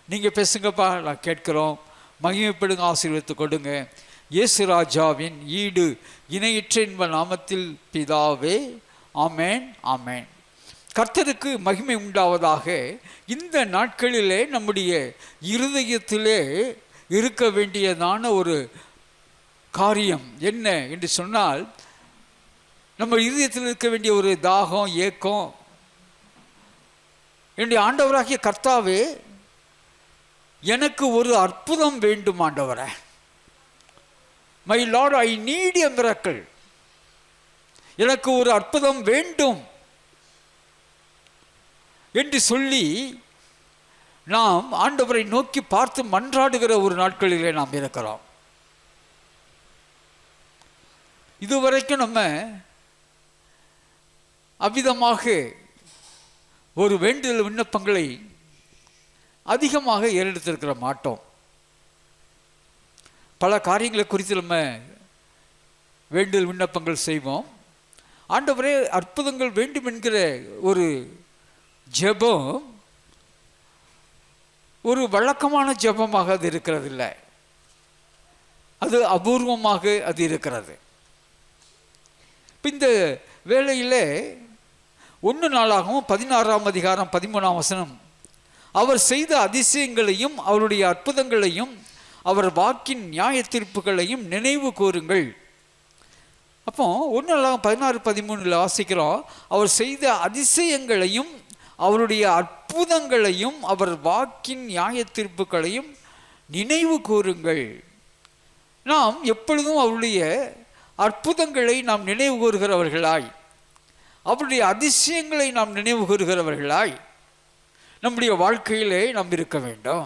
நீங்கள் பேசுங்கப்பா, நான் கேட்குறோம். மகிமைப்படுங்க, ஆசீர்வதித்து கொடுங்க. இயேசு ராஜாவின் ஈடு இணையற்ற இன்ப நாமத்தில் பிதாவே, ஆமேன், ஆமேன். கர்த்தருக்கு மகிமை உண்டாவதாக. இந்த நாட்களிலே நம்முடைய இருதயத்திலே இருக்க வேண்டியதான ஒரு காரியம் என்ன என்று சொன்னால், நம்ம இருதயத்தில் இருக்க வேண்டிய ஒரு தாகம், ஏக்கம், என்னுடைய ஆண்டவராகிய கர்த்தாவே, எனக்கு ஒரு அற்புதம் வேண்டும் ஆண்டவரே. My Lord, I need a miracle. எனக்கு ஒரு அற்புதம் வேண்டும் என்று சொல்லி நாம் ஆண்டவரை நோக்கி பார்த்து மன்றாடுகிற ஒரு நாட்களிலே நாம் இருக்கிறோம். இதுவரைக்கும் நம்ம அவ்விதமாக ஒரு வேண்டுதல் விண்ணப்பங்களை அதிகமாக ஏறெடுத்திருக்கிற மாட்டோம். பல காரியங்களை குறித்து நம்ம வேண்டுதல் விண்ணப்பங்கள் செய்வோம். ஆண்டவரே, அற்புதங்கள் வேண்டும் என்கிற ஒரு ஜெபம் ஒரு வழக்கமான ஜெபமாக அது இருக்கிறது இல்லை, அது அபூர்வமாக அது இருக்கிறது. இந்த வேளையில் 1 நாளாகவும் 16ஆம் அதிகாரம் 13ஆம் வசனம், அவர் செய்த அதிசயங்களையும் அவருடைய அற்புதங்களையும் அவர் வாக்கின் நியாய தீர்ப்புகளையும் நினைவு கூறுங்கள். அப்போ 1 நாளாகவும் 16-13 வாசிக்கிறோம், அவர் செய்த அதிசயங்களையும் அவருடைய அற்புதங்களையும் அவர் வாக்கின் நியாய தீர்ப்புகளையும் நினைவு கூறுங்கள். நாம் எப்பொழுதும் அவருடைய அற்புதங்களை நாம் நினைவு கூறுகிறவர்களாய், அவருடைய அதிசயங்களை நாம் நினைவு கூறுகிறவர்களாய் நம்முடைய வாழ்க்கையிலே நாம் இருக்க வேண்டும்.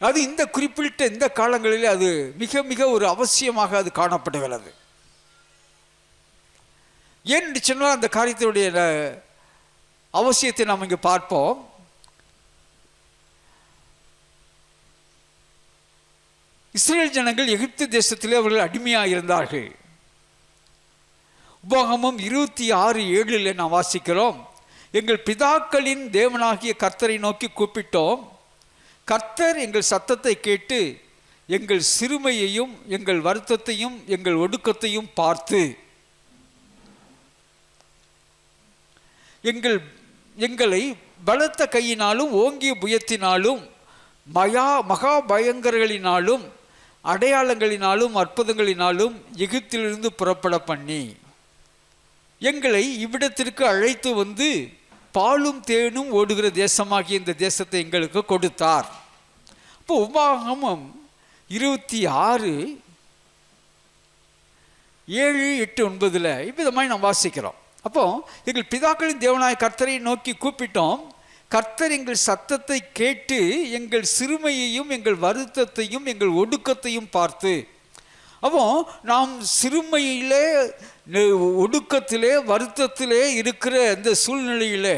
அது இந்த குறிப்பிட்ட இந்த காலங்களிலே அது மிக மிக ஒரு அவசியமாக அது காணப்படுகிறது. ஏன்னு சொன்னால் அந்த காரியத்தினுடைய அவசியத்தை நாம் இங்கே பார்ப்போம். இஸ்ரேல் ஜனங்கள் எகிப்து தேசத்திலே அவர்கள் அடிமையாக இருந்தார்கள். உபாகமம் 26:7 நாம் வாசிக்கிறோம், எங்கள் பிதாக்களின் தேவனாகிய கர்த்தரை நோக்கி கூப்பிட்டோம், கர்த்தர் எங்கள் சத்தத்தை கேட்டு எங்கள் சிறுமையையும் எங்கள் வருத்தத்தையும் எங்கள் ஒடுக்கத்தையும் பார்த்து எங்களை பலத்த கையினாலும் ஓங்கிய புயத்தினாலும் மகா பயங்கரங்களினாலும் அடையாளங்களினாலும் அற்புதங்களினாலும் எகிப்திலிருந்து புறப்பட பண்ணி எங்களை இவ்விடத்திற்கு அழைத்து வந்து பாலும் தேனும் ஓடுகிற தேசமாகிய இந்த தேசத்தை எங்களுக்கு கொடுத்தார். இப்போ உபாகமம் 26:7-8-9 இவ்விதமாய் நாம் வாசிக்கிறோம். அப்போ எங்கள் பிதாக்களின் தேவனாய கர்த்தரை நோக்கி கூப்பிட்டோம், கர்த்தர் எங்கள் சத்தத்தை கேட்டு எங்கள் சிறுமையையும் எங்கள் வருத்தத்தையும் எங்கள் ஒடுக்கத்தையும் பார்த்து. அப்போ நாம் சிறுமையிலே ஒடுக்கத்திலே வருத்தத்திலே இருக்கிற இந்த சூழ்நிலையிலே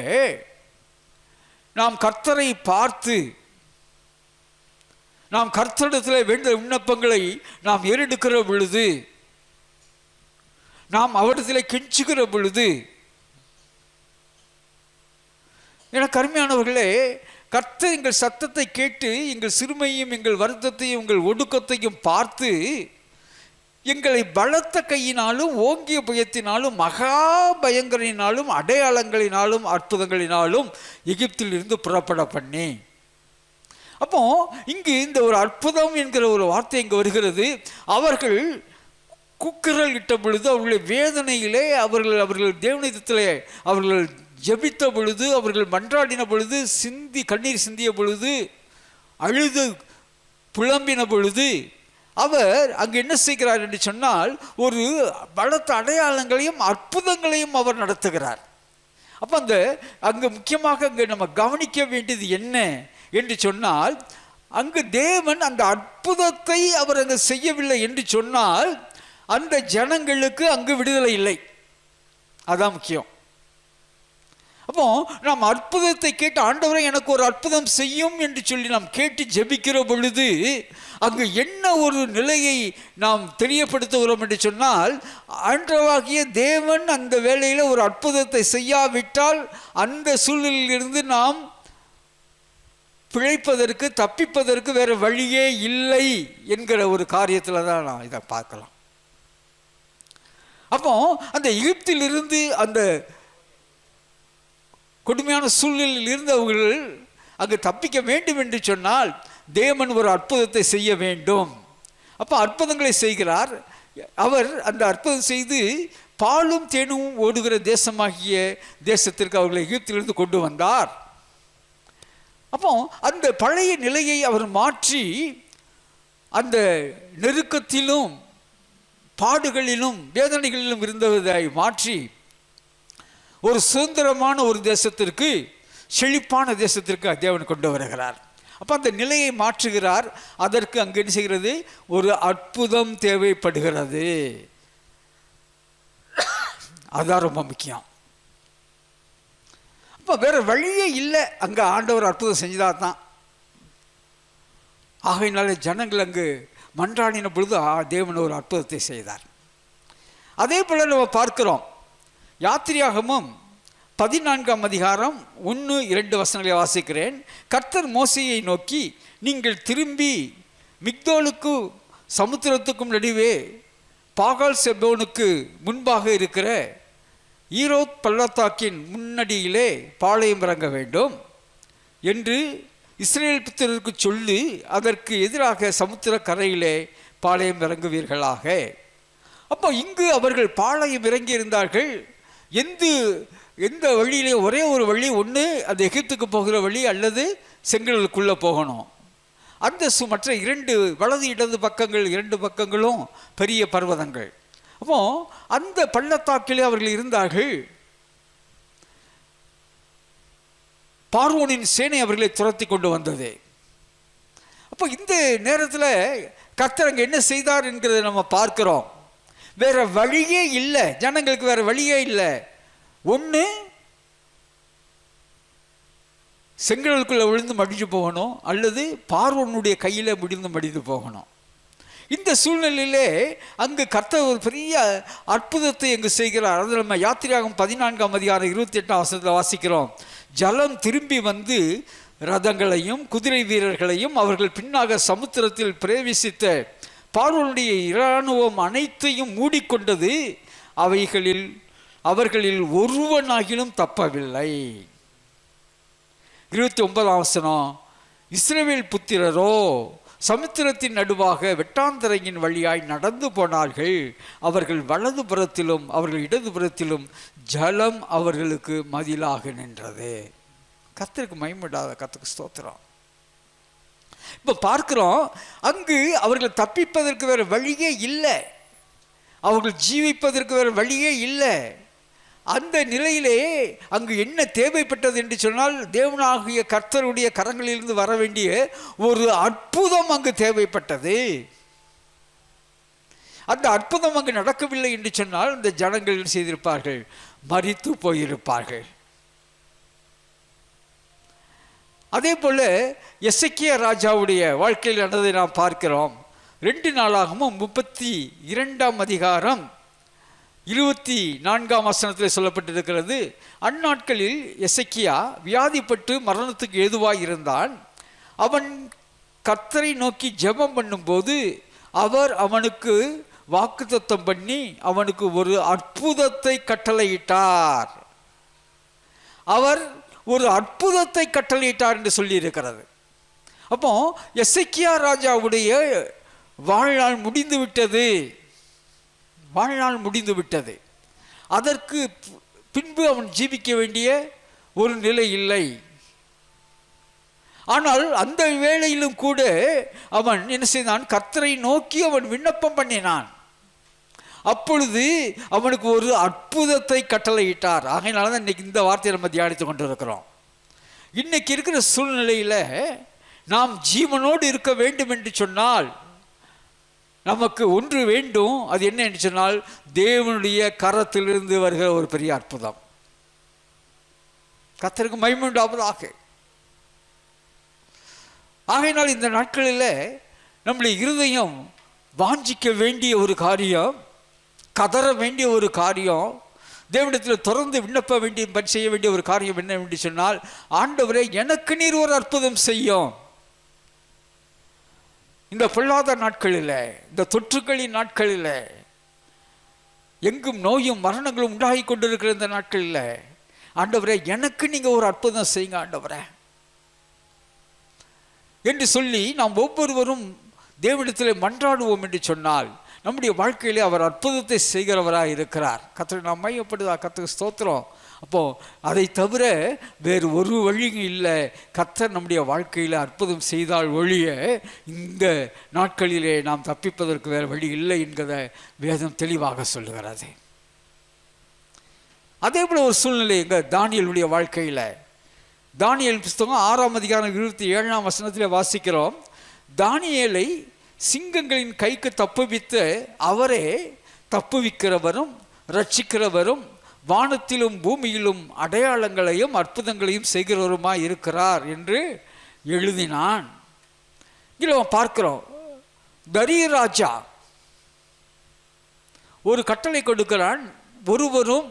நாம் கர்த்தரை பார்த்து நாம் கர்த்தரிடத்தில் வேண்டிய விண்ணப்பங்களை நாம் ஏறெடுக்கிற பொழுது, நாம் அவரிடத்தில் கெஞ்சுகிற பொழுது, எனக்கு அருமையானவர்களே, கர்த்தர் எங்கள் சத்தத்தை கேட்டு எங்கள் சிறுமையும் எங்கள் வருத்தத்தையும் எங்கள் ஒடுக்கத்தையும் பார்த்து எங்களை பலத்த கையினாலும் ஓங்கிய புயத்தினாலும் மகா பயங்கரினாலும் அடையாளங்களினாலும் அற்புதங்களினாலும் எகிப்தில் இருந்து புறப்பட பண்ணி. அப்போ இங்கு இந்த ஒரு அற்புதம் என்கிற ஒரு வார்த்தை இங்கு வருகிறது. அவர்கள் கூக்குரல் இட்ட பொழுது, அவர்களுடைய வேதனையிலே அவர்கள் தேவனிடத்திலே அவர்கள் ஜெபித்த பொழுது, அவர்கள் மன்றாடின பொழுது, கண்ணீர் சிந்திய பொழுது, அழுது புலம்பின பொழுது, அவர் அங்கு என்ன செய்கிறார் என்று சொன்னால் ஒரு பலத்த அடையாளங்களையும் அற்புதங்களையும் அவர் நடத்துகிறார். அப்போ அங்கு முக்கியமாக அங்கு நம்ம கவனிக்க வேண்டியது என்ன என்று சொன்னால், அங்கு தேவன் அந்த அற்புதத்தை அவர் அங்கு செய்யவில்லை என்று சொன்னால் அந்த ஜனங்களுக்கு அங்கு விடுதலை இல்லை. அதான் முக்கியம். அப்போ நாம் அற்புதத்தை கேட்டு, ஆண்டவரை எனக்கு ஒரு அற்புதம் செய்யும் என்று சொல்லி நாம் கேட்டு ஜெபிக்கிற பொழுது அங்கு என்ன ஒரு நிலையை நாம் தெரியப்படுத்துகிறோம் என்று சொன்னால், ஆண்டவராகிய தேவன் அந்த வேளையில் ஒரு அற்புதத்தை செய்யாவிட்டால் அந்த சூழ்நிலையிலிருந்து நாம் பிழைப்பதற்கு, தப்பிப்பதற்கு வேறு வழியே இல்லை என்கிற ஒரு காரியத்தில் தான் நான் இதை பார்க்கலாம். அப்போ அந்த எகிப்திலிருந்து, அந்த கொடுமையான சூழ்நிலையில் இருந்து அவர்கள் அங்கு தப்பிக்க வேண்டும் என்று சொன்னால் தேவன் ஒரு அற்புதத்தை செய்ய வேண்டும். அப்போ அற்புதங்களை செய்கிறார் அவர். அந்த அற்புதம் செய்து பாலும் தேனும் ஓடுகிற தேசமாகிய தேசத்திற்கு அவர்களை எகிப்திலிருந்து கொண்டு வந்தார். அப்போ அந்த பழைய நிலையை அவர் மாற்றி, அந்த நெருக்கத்திலும் பாடுகளிலும் வேதனைகளிலும் இருந்ததை மாற்றி ஒரு சுதந்திரமான ஒரு தேசத்திற்கு, செழிப்பான தேசத்திற்கு தேவன் கொண்டு வருகிறார். அப்போ அந்த நிலையை மாற்றுகிறார். அதற்கு அங்கு என்ன செய்கிறது? ஒரு அற்புதம் தேவைப்படுகிறது. அதுதான் ரொம்ப முக்கியம். அப்போ வேற வழியே இல்லை, அங்கே ஆண்டவர் அற்புதம் செஞ்சதா தான். ஆகையினால ஜனங்கள் அங்கு மன்றாடின பொழுது தேவன் ஒரு அற்புதத்தை செய்தார். அதே போல நம்ம பார்க்கிறோம், யாத்திரையாகமம் 14ஆம் அதிகாரம் 1-2 வசனங்களை வாசிக்கிறேன். கர்த்தர் மோசேயை நோக்கி, நீங்கள் திரும்பி மிக்தோலுக்கு சமுத்திரத்துக்கும் நடுவே பாகால் செபோனுக்கு முன்பாக இருக்கிற ஈரோத் பள்ளத்தாக்கின் முன்னடியிலே பாளையம் இறங்க வேண்டும் என்று இஸ்ரேல் புத்திரருக்கு சொல்லி, அதற்கு எதிராக சமுத்திர கரையிலே பாளையம் இறங்குவீர்களாக. அப்போ இங்கு அவர்கள் பாளையம் இறங்கி இருந்தார்கள். எந்த வழியிலே? ஒரே ஒரு வழி, ஒன்று அந்த எகிப்துக்கு போகிற வழி, அல்லது செங்கடலுக்குள்ளே போகணும். அந்த மற்ற 2 வலது இடது பக்கங்கள், 2 பக்கங்களும் பெரிய பர்வதங்கள். அப்போ அந்த பள்ளத்தாக்கிலே அவர்கள் இருந்தார்கள். பார்வோனின் சேனை அவர்களை துரத்தி கொண்டு வந்தது. அப்போ இந்த நேரத்தில் கர்த்தர் அங்கே என்ன செய்தார் என்கிறத நம்ம பார்க்கிறோம். வேற வழியே இல்லை, ஜனங்களுக்கு வேற வழியே இல்லை. ஒன்று செங்கடலுக்குள்ள விழுந்து மடிஞ்சு போகணும், அல்லது பார்வோனுடைய கையில் விழுந்து மடிந்து போகணும். இந்த சூழ்நிலையிலே அங்கு கர்த்தர் ஒரு பெரிய அற்புதத்தை அங்கு செய்கிறார். அதில் நம்ம யாத்திரையாகமம் 14ஆம் அதிகாரம் 28ஆம் வசனத்தில் வாசிக்கிறோம். ஜலம் திரும்பி வந்து ரதங்களையும் குதிரை வீரர்களையும் அவர்கள் பின்னாக சமுத்திரத்தில் பிரவேசித்த பார்வோனுடைய இராணுவம் அனைத்தையும் மூடிக்கொண்டது. அவர்களில் ஒருவனாகிலும் தப்பவில்லை. 29ஆம் வசனம், இஸ்ரவேல் புத்திரரோ சமுத்திரத்தின் நடுவாக வெட்டாந்தரையின் வழியாய் நடந்து போனார்கள். அவர்கள் வலது புறத்திலும் அவர்கள் இடது புறத்திலும் ஜலம் அவர்களுக்கு மதிலாக நின்றது. கர்த்தருக்கு மகிமையுண்டாக, கர்த்தருக்கு ஸ்தோத்திரம். இப்போ பார்க்கிறோம், அங்கு அவர்கள் தப்பிப்பதற்கு வேறு வழியே இல்லை, அவர்கள் ஜீவிப்பதற்கு வேறு வழியே இல்லை. அந்த நிலையிலே அங்கு என்ன தேவைப்பட்டது என்று சொன்னால், தேவனாகிய கர்த்தருடைய கரங்களிலிருந்து வர வேண்டிய ஒரு அற்புதம் அங்கு தேவைப்பட்டது. அந்த அற்புதம் அங்கு நடக்கவில்லை என்று சொன்னால் இந்த ஜனங்கள் செய்திருப்பார்கள், மரித்து போயிருப்பார்கள். அதே போல எசேக்கியா ராஜாவுடைய வாழ்க்கையில் நடந்ததை நாம் பார்க்கிறோம். 2 நாளாகமும் 32ஆம் அதிகாரம் 24ஆம் வசனத்தில் சொல்லப்பட்டிருக்கிறது. அந்நாட்களில் எசேக்கியா வியாதிப்பட்டு மரணத்துக்கு ஏதுவாய் இருந்தான். அவன் கர்த்தரை நோக்கி ஜெபம் பண்ணும்போது அவர் அவனுக்கு வாக்குத்தத்தம் பண்ணி அவனுக்கு ஒரு அற்புதத்தை கட்டளையிட்டார். அவர் ஒரு அற்புதத்தை கட்டளையிட்டார் என்று சொல்லி இருக்கிறது. அப்போ எசேக்கியா ராஜாவுடைய வாழ்நாள் முடிந்து விட்டது. அதற்கு பின்பு அவன் ஜீவிக்க வேண்டிய ஒரு நிலை இல்லை. ஆனால் அந்த வேளையிலும் கூட அவன் என்ன செய்தான்? கர்த்தரை நோக்கி அவன் விண்ணப்பம் பண்ணினான். அப்பொழுது அவனுக்கு ஒரு அற்புதத்தை கட்டளையிட்டார். ஆகையினால தான் இன்னைக்கு இந்த வார்த்தையை நம்ம தியானித்து கொண்டிருக்கிறோம். இன்னைக்கு இருக்கிற சூழ்நிலையில் நாம் ஜீவனோடு இருக்க வேண்டும் என்று சொன்னால் நமக்கு ஒன்று வேண்டும். அது என்ன என்று சொன்னால், தேவனுடைய கரத்திலிருந்து வருகிற ஒரு பெரிய அற்புதம். கர்த்தருக்கு மகிமை உண்டாவதாக. ஆகையினால் இந்த நாட்களில் நம்முடைய இருதயம் வாஞ்சிக்க வேண்டிய ஒரு காரியம், கதற வேண்டிய ஒரு காரியம், தேவனிடத்தில் தொடர்ந்து விண்ணப்ப வேண்டிய செய்ய வேண்டிய ஒரு காரியம் என்ன என்று சொன்னால், ஆண்டவரே எனக்கு நீர் ஒரு அற்புதம் செய்யும். இந்த பொல்லாத நாட்களில், இந்த தொற்றுக்களின் நாட்களில், எங்கும் நோயும் மரணங்களும் உண்டாகி கொண்டிருக்கிற இந்த நாட்களில், ஆண்டவரே எனக்கு நீங்க ஒரு அற்புதம் செய்யுங்க ஆண்டவரே என்று சொல்லி நாம் ஒவ்வொருவரும் தேவனிடத்தில் மன்றாடுவோம் என்று சொன்னால், நம்முடைய வாழ்க்கையிலே அவர் அற்புதத்தை செய்கிறவராக இருக்கிறார். கர்த்தரை நாம் மையப்படுதா, கர்த்தருக்கு ஸ்தோத்திரம். அப்போ அதை தவிர வேறு ஒரு வழியும் இல்லை. கர்த்தர் நம்முடைய வாழ்க்கையில் அற்புதம் செய்தால் ஒழிய இந்த நாட்களிலே நாம் தப்பிப்பதற்கு வேறு வழி இல்லை என்கிறத வேதம் தெளிவாக சொல்லுகிறது. அதே போல ஒரு சூழ்நிலை எங்கள் தானியேலுடைய வாழ்க்கையில், தானியேல் புஸ்தகம் 6ஆம் அதிகாரம் 27ஆம் வசனத்தில் வாசிக்கிறோம். தானியேலை சிங்கங்களின் கைக்கு தப்புவித்து அவரே தப்புவிக்கிறவரும் ரட்சிக்கிறவரும் வானத்திலும் பூமியிலும் அடையாளங்களையும் அற்புதங்களையும் செய்கிறவருமாய் இருக்கிறார் என்று எழுதினான். இதில் பார்க்கிறோம், தரிய ராஜா ஒரு கட்டளை கொடுக்கிறான். ஒருவரும்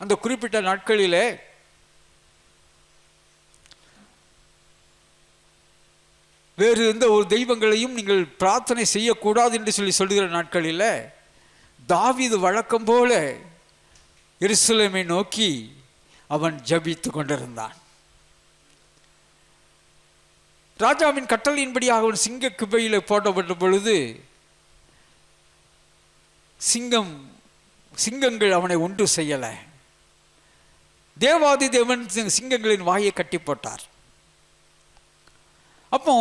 அந்த குறிப்பிட்ட நாட்களிலே வேறு எந்த ஒரு தெய்வங்களையும் நீங்கள் பிரார்த்தனை செய்யக்கூடாது என்று சொல்லுகிற நாட்களில் தாவீது வழக்கம் போல எருசலேமை நோக்கி அவன் ஜபித்து கொண்டிருந்தான். ராஜாவின் கட்டளையின்படியாக அவன் சிங்க குபையில் போடப்பட்ட பொழுது சிங்கங்கள் அவனை ஒன்று செய்யலை. தேவாதி தேவன் சிங்கங்களின் வாயை கட்டி போட்டார். அப்போ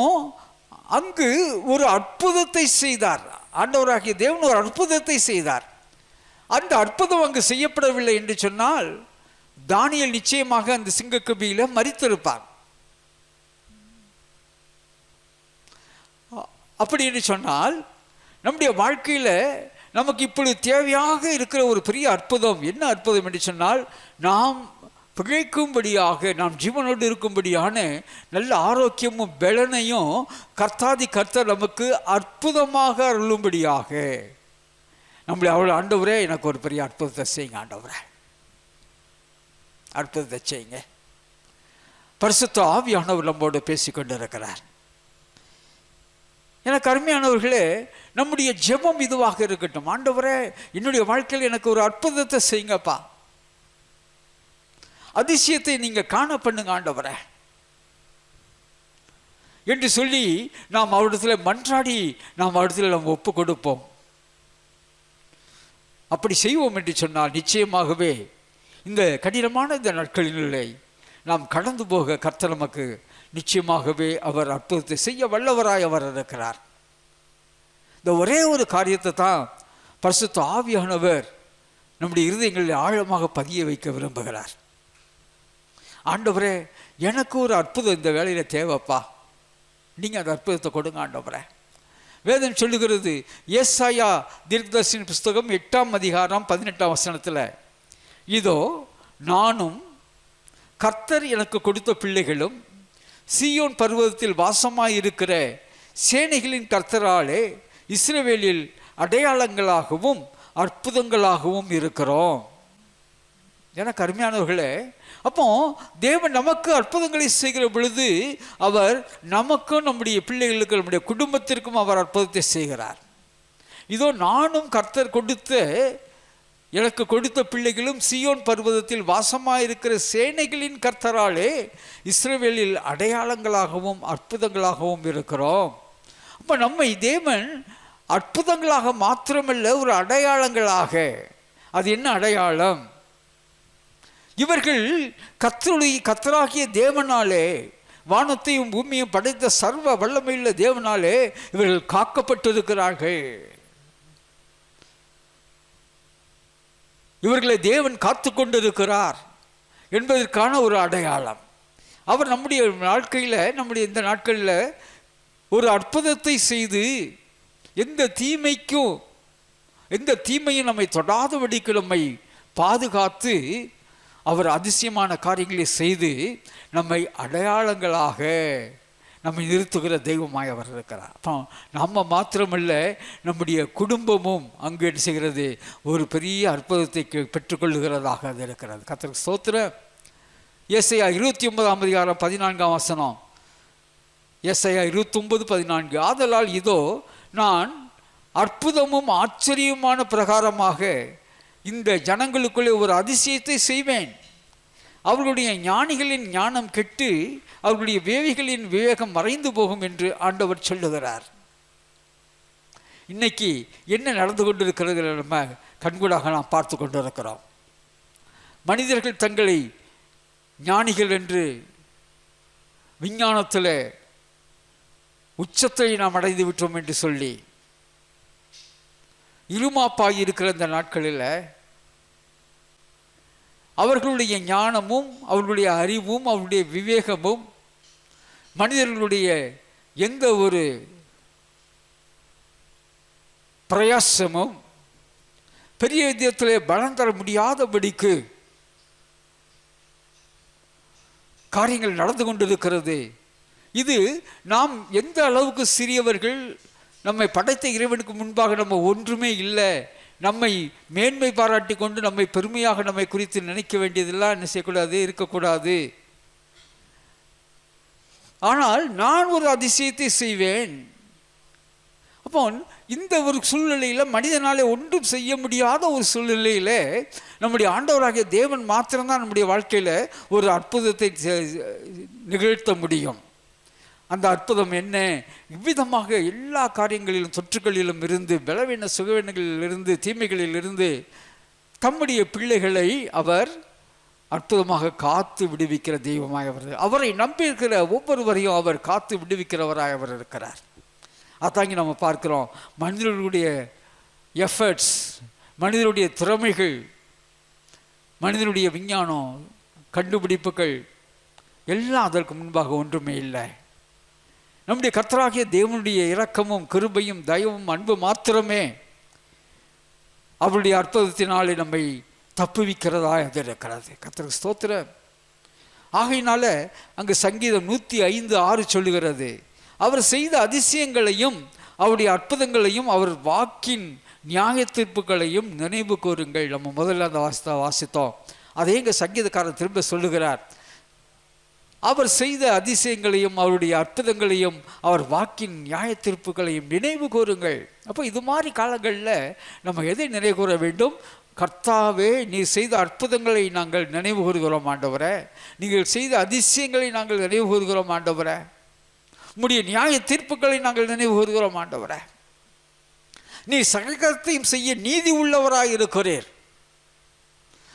அங்கு ஒரு அற்புதத்தை செய்தார். ஆண்டவராகிய தேவன் ஒரு அற்புதத்தை செய்தார். அந்த அற்புதம் அங்கு செய்யப்படவில்லை என்று சொன்னால் தானியேல் நிச்சயமாக அந்த சிங்கக்குபியில மரித்திருப்பார். அப்படி என்று சொன்னால் நம்முடைய வாழ்க்கையில நமக்கு இப்பொழுது தேவையாக இருக்கிற ஒரு பெரிய அற்புதம் என்ன அற்புதம் என்று சொன்னால், நாம் பிழைக்கும்படியாக, நாம் ஜீவனோடு இருக்கும்படியான நல்ல ஆரோக்கியமும் பலனையும் கர்த்தாதி கர்த்தர் நமக்கு அற்புதமாக அருளும்படியாக நம்மளை அவ்வளோ, ஆண்டவரே எனக்கு ஒரு பெரிய அற்புதத்தை செய்யுங்க, ஆண்டவரே அற்புதத்தை செய்யுங்க. பரிசுத்த ஆவியானவர் நம்மோடு பேசிக்கொண்டு இருக்கிறார். எனக்கு அருமையானவர்களே, நம்முடைய ஜெபம் இதுவாக இருக்கட்டும். ஆண்டவரே என்னுடைய வாழ்க்கையில் எனக்கு ஒரு அற்புதத்தை செய்யுங்கப்பா, அதிசயத்தை நீங்க காண பண்ணுங்க ஆண்டவரே என்று சொல்லி நாம் அவரிடத்துல மன்றாடி நாம் அவரிடத்துல நம்ம ஒப்பு கொடுப்போம். அப்படி செய்வோம் என்று சொன்னால் நிச்சயமாகவே இந்த கடினமான இந்த நாட்களிலே நாம் கடந்து போக கர்த்தர் நமக்கு நிச்சயமாகவே அவர் அற்புதத்தை செய்ய வல்லவராய் அவர் இருக்கிறார். இந்த ஒரே ஒரு காரியத்தை தான் பரிசுத்த ஆவியானவர் நம்முடைய இருதயங்களில் ஆழமாக பதிய வைக்க விரும்புகிறார். ஆண்டவரே எனக்கு ஒரு அற்புதம் இந்த வேளையில தேவைப்பா, நீங்க அந்த அற்புதத்தை கொடுங்க ஆண்டவரே. வேதம் சொல்லுகிறது, ஏசாயா தீர்க்கதரிசியின் புஸ்தகம் 8ஆம் அதிகாரம் 18ஆம் வசனத்தில், இதோ நானும் கர்த்தர் எனக்கு கொடுத்த பிள்ளைகளும் சீயோன் பர்வதத்தில் வாசமாயிருக்கிற சேனைகளின் கர்த்தராலே இஸ்ரவேலில் அடையாளங்களாகவும் அற்புதங்களாகவும் இருக்கிறோம். எனக்கு அருமையானவர்களே, அப்போ தேவன் நமக்கு அற்புதங்களை செய்கிற பொழுது அவர் நமக்கும் நம்முடைய பிள்ளைகளுக்கு நம்முடைய குடும்பத்திற்கும் அவர் அற்புதத்தை செய்கிறார். இதோ நானும் கர்த்தர் எனக்கு கொடுத்த பிள்ளைகளும் சீயோன் பர்வதத்தில் வாசமாயிருக்கிற சேனைகளின் கர்த்தராலே இஸ்ரவேலில் அடையாளங்களாகவும் அற்புதங்களாகவும் இருக்கிறோம். அப்போ நம்மை தேவன் அற்புதங்களாக மாத்திரமல்ல, ஒரு அடையாளங்களாக. அது என்ன அடையாளம்? இவர்கள் கர்த்தராகிய தேவனாலே, வானத்தையும் பூமியையும் படைத்த சர்வ வல்லமையுள்ள தேவனாலே இவர்கள் காக்கப்பட்டிருக்கிறார்கள். இவர்களை தேவன் காத்து கொண்டிருக்கிறார் என்பதற்கான ஒரு அடையாளம். அவர் நம்முடைய வாழ்க்கையில், நம்முடைய இந்த நாட்களில் ஒரு அற்புதத்தை செய்து எந்த தீமையும் நம்மை தொடாதபடிக்கு நம்மை பாதுகாத்து அவர் அதிசயமான காரியங்களை செய்து நம்மை அடையாளங்களாக நம்மை நிறுத்துகிற தெய்வமாய் அவர் இருக்கிறார். அப்போ நம்ம மாத்திரமல்ல, நம்முடைய குடும்பமும் அங்கு என்ன செய்கிறது, ஒரு பெரிய அற்புதத்தை பெற்றுக்கொள்ளுகிறதாக அது இருக்கிறது. கர்த்தருக்கு ஸ்தோத்திரம். ஏசாயா 29:14 ஏசாயா 29:14 ஆதலால் இதோ நான் அற்புதமும் ஆச்சரியமான பிரகாரமாக இந்த ஜனங்களுக்குள்ளே ஒரு அதிசயத்தை செய்வேன். அவர்களுடைய ஞானிகளின் ஞானம் கெட்டு அவர்களுடைய வேவிகளின் விவேகம் மறைந்து போகும் என்று ஆண்டவர் சொல்லுகிறார். இன்னைக்கு என்ன நடந்து கொண்டிருக்கிறது நம்ம கண்கூடாக நாம் பார்த்து கொண்டிருக்கிறோம். மனிதர்கள் தங்களை ஞானிகள் என்று விஞ்ஞானத்தில் உச்சத்தை நாம் அடைந்து விட்டோம் என்று சொல்லி இருமாப்பாகி இருக்கிற இந்த நாட்களில் அவர்களுடைய ஞானமும் அவர்களுடைய அறிவும் அவர்களுடைய விவேகமும் மனிதர்களுடைய எந்த ஒரு பிரயாசமும் பெரிய விதத்திலே பலம் தர முடியாதபடிக்கு காரியங்கள் நடந்து கொண்டிருக்கிறது. இது நாம் எந்த அளவுக்கு சிறியவர்கள், நம்மை படைத்த இறைவனுக்கு முன்பாக நம்ம ஒன்றுமே இல்லை, நம்மை மேன்மை பாராட்டி கொண்டு நம்மை பெருமையாக நம்மை குறித்து நினைக்க வேண்டியதெல்லாம் என்ன செய்யக்கூடாது, இருக்கக்கூடாது. ஆனால் நான் ஒரு அதிசயத்தை செய்வேன். அப்போ இந்த ஒரு சூழ்நிலையில் மனிதனாலே ஒன்றும் செய்ய முடியாத ஒரு சூழ்நிலையில் நம்முடைய ஆண்டவராகிய தேவன் மாத்திரம்தான் நம்முடைய வாழ்க்கையில் ஒரு அற்புதத்தை நிகழ்த்த முடியும். அந்த அற்புதம் என்ன? இவ்விதமாக எல்லா காரியங்களிலும் தொற்றுகளிலும் இருந்து, பலவீன சுகவீனங்களிலிருந்து, தீமைகளிலிருந்து தம்முடைய பிள்ளைகளை அவர் அற்புதமாக காத்து விடுவிக்கிற தெய்வமாய் அவர், அவரை நம்பியிருக்கிற ஒவ்வொருவரையும் அவர் காத்து விடுவிக்கிறவராய் அவர் இருக்கிறார். அதாங்கி நம்ம பார்க்கிறோம். மனிதர்களுடைய எஃபர்ட்ஸ், மனிதனுடைய திறமைகள், மனிதனுடைய விஞ்ஞானம், கண்டுபிடிப்புகள் எல்லாம் அதற்கு முன்பாக ஒன்றுமே இல்லை. நம்முடைய கர்த்தராகிய தேவனுடைய இரக்கமும் கிருபையும் தயவும் அன்பு மாத்திரமே அவருடைய அற்புதத்தினாலே நம்மை தப்புவிக்கிறதா அது இருக்கிறது. கர்த்தருக்கு ஸ்தோத்திரம். ஆகையினால அங்கு சங்கீதம் 105:6 சொல்லுகிறது, அவர் செய்த அதிசயங்களையும் அவருடைய அற்புதங்களையும் அவர் வாக்கின் நியாய தீர்ப்புகளையும் நினைவு கூறுங்கள். நம்ம முதல்ல அந்த வாசித்தோம். அதே இங்கே சங்கீதக்காரர் திரும்ப சொல்லுகிறார், அவர் செய்த அதிசயங்களையும் அவருடைய அற்புதங்களையும் அவர் வாக்கின் நியாய தீர்ப்புகளையும் நினைவு கூறுங்கள். அப்போ இது மாதிரி காலங்களில் நம்ம எதை நினைவு கூற வேண்டும்? கர்த்தாவே, நீர் செய்த அற்புதங்களை நாங்கள் நினைவு கூறுகிறோம் ஆண்டவரே, நீங்கள் செய்த அதிசயங்களை நாங்கள் நினைவு கூறுகிறோம் ஆண்டவரே, உம்முடைய நியாய தீர்ப்புகளை நாங்கள் நினைவு கூறுகிறோம் ஆண்டவரே, நீர் சகலத்தையும் செய்ய நீதி உள்ளவராய் இருக்கிறீர்,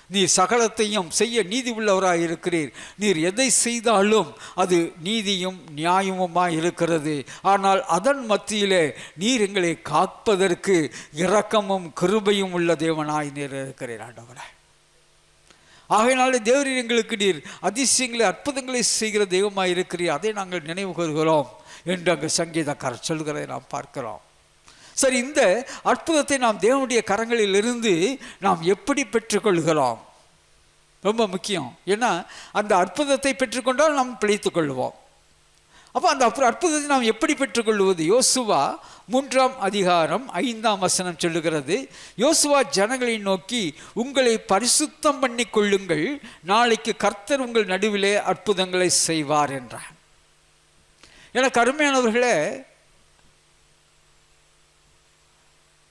நீர் சகலத்தையும் செய்ய நீதி உள்ளவராய் இருக்கிறீர், நீர் எதை செய்தாலும் அது நீதியும் நியாயமுமாய் இருக்கிறது. ஆனால் அதன் மத்தியிலே நீர் எங்களை காப்பதற்கு இரக்கமும் கிருபையும் உள்ள தேவனாய் நீர் இருக்கிறீர் ஆண்டவரே. ஆகையினாலே தேவரீர் எங்களுக்கு நீர் அதிசயங்களை அற்புதங்களை செய்கிற தெய்வமாய் இருக்கிறீர், அதை நாங்கள் நினைவு கூறுகிறோம் என்று அங்கு சங்கீதக்காரர் சொல்கிறதை நாம் பார்க்கிறோம். சரி, இந்த அற்புதத்தை நாம் தேவனுடைய கரங்களில் இருந்து நாம் எப்படி பெற்றுக்கொள்கிறோம்? ரொம்ப முக்கியம். ஏன்னா அந்த அற்புதத்தை பெற்றுக்கொண்டால் நாம் பிழைத்துக் கொள்வோம். அப்போ அந்த அற்புதத்தை நாம் எப்படி பெற்றுக்கொள்வது? யோசுவா 3:5 சொல்லுகிறது, யோசுவா ஜனங்களை நோக்கி, உங்களை பரிசுத்தம் பண்ணி கொள்ளுங்கள், நாளைக்கு கர்த்தர் உங்கள் நடுவிலே அற்புதங்களை செய்வார் என்றார். எனக்கு அருமையானவர்களே,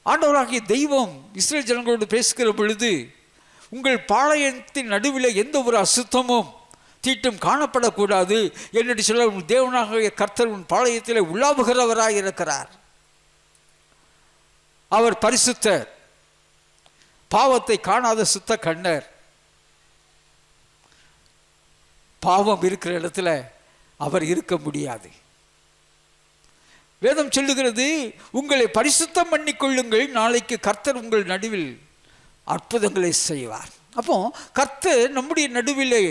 ஆண்டவராகிய தெய்வம் இஸ்ரேல் ஜனங்களோடு பேசுகிற பொழுது, உங்கள் பாளையத்தின் நடுவில் எந்த ஒரு அசுத்தமும் தீட்டும் காணப்படக்கூடாது என்று சொல்ல, உன் தேவனாகிய கர்த்தர் உன் பாளையத்தில் உலாவுகிறவராய் இருக்கிறார். அவர் பரிசுத்தர், பாவத்தை காணாத சுத்த கண்ணர். பாவம் இருக்கிற இடத்துல அவர் இருக்க முடியாது. வேதம் சொல்லுகிறது, உங்களை பரிசுத்தம் பண்ணி கொள்ளுங்கள், நாளைக்கு கர்த்தர் உங்கள் நடுவில் அற்புதங்களை செய்வார். அப்போ கர்த்தர் நம்முடைய நடுவிலே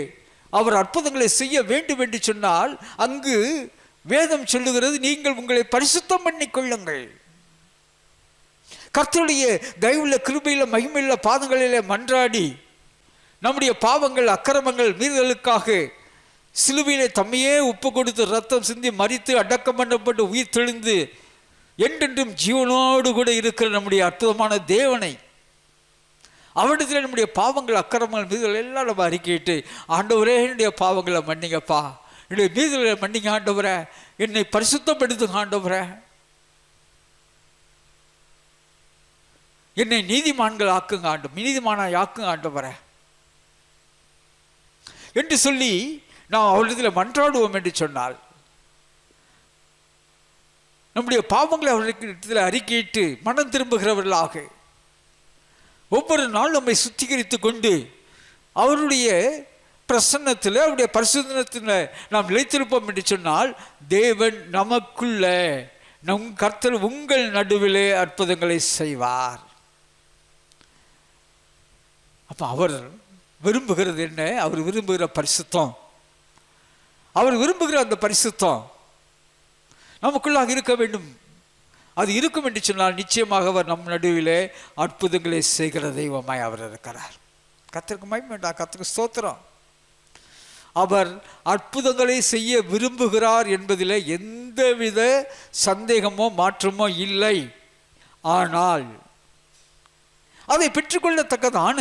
அவர் அற்புதங்களை செய்ய வேண்டும் என்று சொன்னால், அங்கு வேதம் சொல்லுகிறது, நீங்கள் உங்களை பரிசுத்தம் பண்ணி கொள்ளுங்கள். கர்த்தருடைய தயவுள்ள கிருபையில மகிமையுள்ள பாதங்களிலே மன்றாடி நம்முடைய பாவங்கள் அக்கிரமங்கள் மீறுதலுக்காக சிலுவையிலே தம்மையே ஒப்பு கொடுத்து ரத்தம் சிந்தி மரித்து அடக்கம் பண்ணப்பட்டு உயிர் தெளிந்து என்றென்றும் ஜீவனோடு கூட இருக்கிற நம்முடைய அற்புதமான தேவனை, அவரிடத்தில் நம்முடைய பாவங்கள் அக்கிரமங்கள் மீதுகள் எல்லாம் நம்ம அறிக்கையிட்டு, ஆண்டவரே என்னுடைய பாவங்களை மன்னிங்கப்பா, என்னுடைய மீதுகளை மன்னிங்க ஆண்டவரே, என்னை பரிசுத்தப்படுத்துங்க ஆண்டவரே, என்னை நீதிமான்கள் ஆக்குங்க நீதிமானாய் ஆக்குங்க ஆண்டவரே என்று சொல்லி நாம் அவரிடத்தில் மன்றாடுவோம் என்று சொன்னால், நம்முடைய பாவங்களை அவர்களுக்கு அறிக்கையிட்டு மனம் திரும்புகிறவர்களாக ஒவ்வொரு நாள் நம்மை சுத்திகரித்து கொண்டு அவருடைய பிரசன்னத்தில், அவருடைய பரிசுத்தத்தில் நாம் நிலைத்திருப்போம் என்று சொன்னால், தேவன் நமக்குள்ள நம் கர்த்தர் உங்கள் நடுவிலே அற்புதங்களை செய்வார். அப்போ அவர் விரும்புகிறது என்ன? அவர் விரும்புகிற பரிசுத்தம், அவர் விரும்புகிற அந்த பரிசுத்தம் நமக்குள்ளாக இருக்க வேண்டும். அது இருக்கும் என்று சொன்னால் நிச்சயமாக அவர் நம் நடுவிலே அற்புதங்களை செய்கிற தெய்வமாய் அவர் இருக்கிறார். கர்த்தருக்கு மகிமை உண்டாகட்டும், கர்த்தருக்கு ஸ்தோத்திரம். அவர் அற்புதங்களை செய்ய விரும்புகிறார் என்பதில் எந்தவித சந்தேகமோ மாற்றமோ இல்லை. ஆனால் அதை பெற்றுக்கொள்ளத்தக்கதான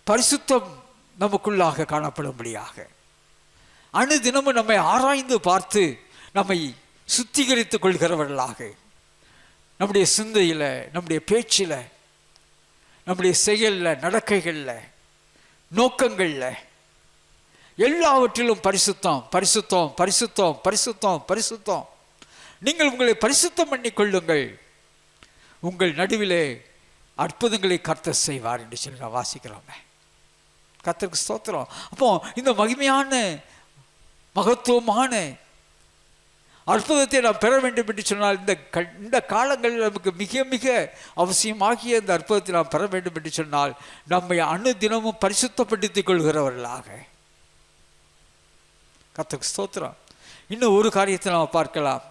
பரிசுத்தம் நமக்குள்ளாக காணப்படும்படியாக அனுதினமும் நம்மை ஆராய்ந்து பார்த்து நம்மை சுத்திகரித்துக் கொள்கிறவர்களாக, நம்முடைய சிந்தையில், நம்முடைய பேச்சில், நம்முடைய செயலில், நடக்கைகளில், நோக்கங்களில் எல்லாவற்றிலும் பரிசுத்தம் பரிசுத்தம் பரிசுத்தம் பரிசுத்தம் பரிசுத்தம். நீங்கள் உங்களை பரிசுத்தம் பண்ணி கொள்ளுங்கள், உங்கள் நடுவிலே அற்புதங்களை கர்த்தர் செய்வார் என்று சொல்லி நான் வாசிக்கிறோமே. கர்த்தருக்கு ஸ்தோத்திரம். அப்போ இந்த மகிமையான மகத்துவமான அற்புதத்தை நாம் பெற வேண்டும் என்று சொன்னால், இந்த காலங்களில் நமக்கு மிக மிக அவசியமாகிய இந்த அற்புதத்தை நாம் பெற வேண்டும் என்று சொன்னால், நம்மை அனுதினமும் பரிசுத்தப்படுத்திக் கொள்கிறவர்களாக. கர்த்தருக்கு ஸ்தோத்திரம். இன்னும் ஒரு காரியத்தை நாம் பார்க்கலாம்.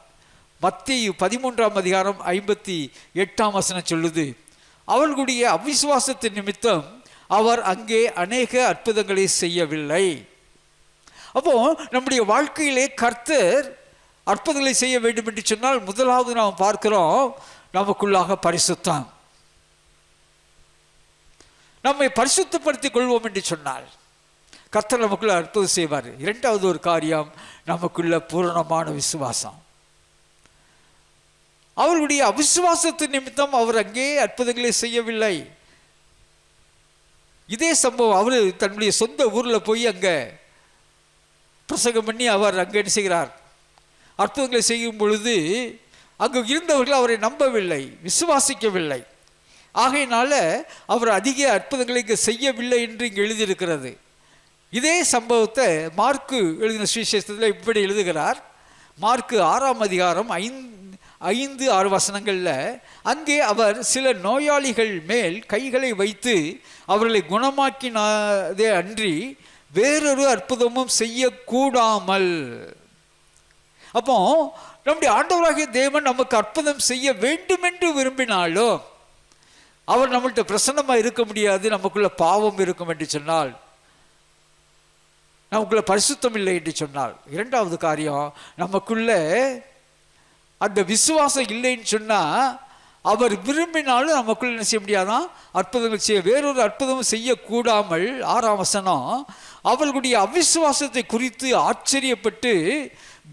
மத்தேயு 13:58 சொல்லுது, அவர்களுடைய அவிசுவாசத்தின் நிமித்தம் அவர் அங்கே அநேக அற்புதங்களை செய்யவில்லை. அப்போ நம்முடைய வாழ்க்கையிலே கர்த்தர் அற்புதங்களை செய்ய வேண்டும் என்று சொன்னால், முதலாவது நாம் பார்க்கிறோம் நமக்குள்ளாக பரிசுத்தம். நம்மை பரிசுத்தப்படுத்திக் கொள்வோம் என்று சொன்னால் கர்த்தர் நமக்குள்ள அற்புதம் செய்வார். இரண்டாவது ஒரு காரியம், நமக்குள்ள பூரணமான விசுவாசம். அவர்களுடைய அவிசுவாசத்தின் நிமித்தம் அவர் அங்கே அற்புதங்களை செய்யவில்லை. இதே சம்பவம், அவர் தன்னுடைய சொந்த ஊரில் போய் அங்கே பிரசங்கம் பண்ணி அவர் அங்கே என்ன செய்கிறார், அற்புதங்களை செய்யும் பொழுது அங்கு இருந்தவர்கள் அவரை நம்பவில்லை, விசுவாசிக்கவில்லை. ஆகையினால அவர் அதிக அற்புதங்களை இங்கே செய்யவில்லை என்று இங்கே எழுதியிருக்கிறது. இதே சம்பவத்தை மார்க்கு எழுதின சுவிசேஷத்தில் இப்படி எழுதுகிறார். மார்க்கு 6:5-6 அங்கே அவர் சில நோயாளிகள் மேல் கைகளை வைத்து அவர்களை குணமாக்கினதே அன்றி வேறொரு அற்புதமும் செய்யக்கூடாமல். அப்போ நம்முடைய ஆண்டவராகிய தேவன் நமக்கு அற்புதம் செய்ய வேண்டும் என்று விரும்பினாலும் அவர் நம்மள்கிட்ட பிரசன்னமாக இருக்க முடியாது. நமக்குள்ள பாவம் இருக்கும் என்று சொன்னால், நமக்குள்ள பரிசுத்தம் இல்லை என்று சொன்னால். இரண்டாவது காரியம், நமக்குள்ள அந்த விசுவாசம் இல்லைன்னு சொன்னால் அவர் விரும்பினாலும் நமக்குள்ள என்ன செய்ய முடியாதான், அற்புதங்கள் செய்ய, வேறொரு அற்புதமும் செய்யக்கூடாமல். 6 அவர்களுடைய அவிசுவாசத்தை குறித்து ஆச்சரியப்பட்டு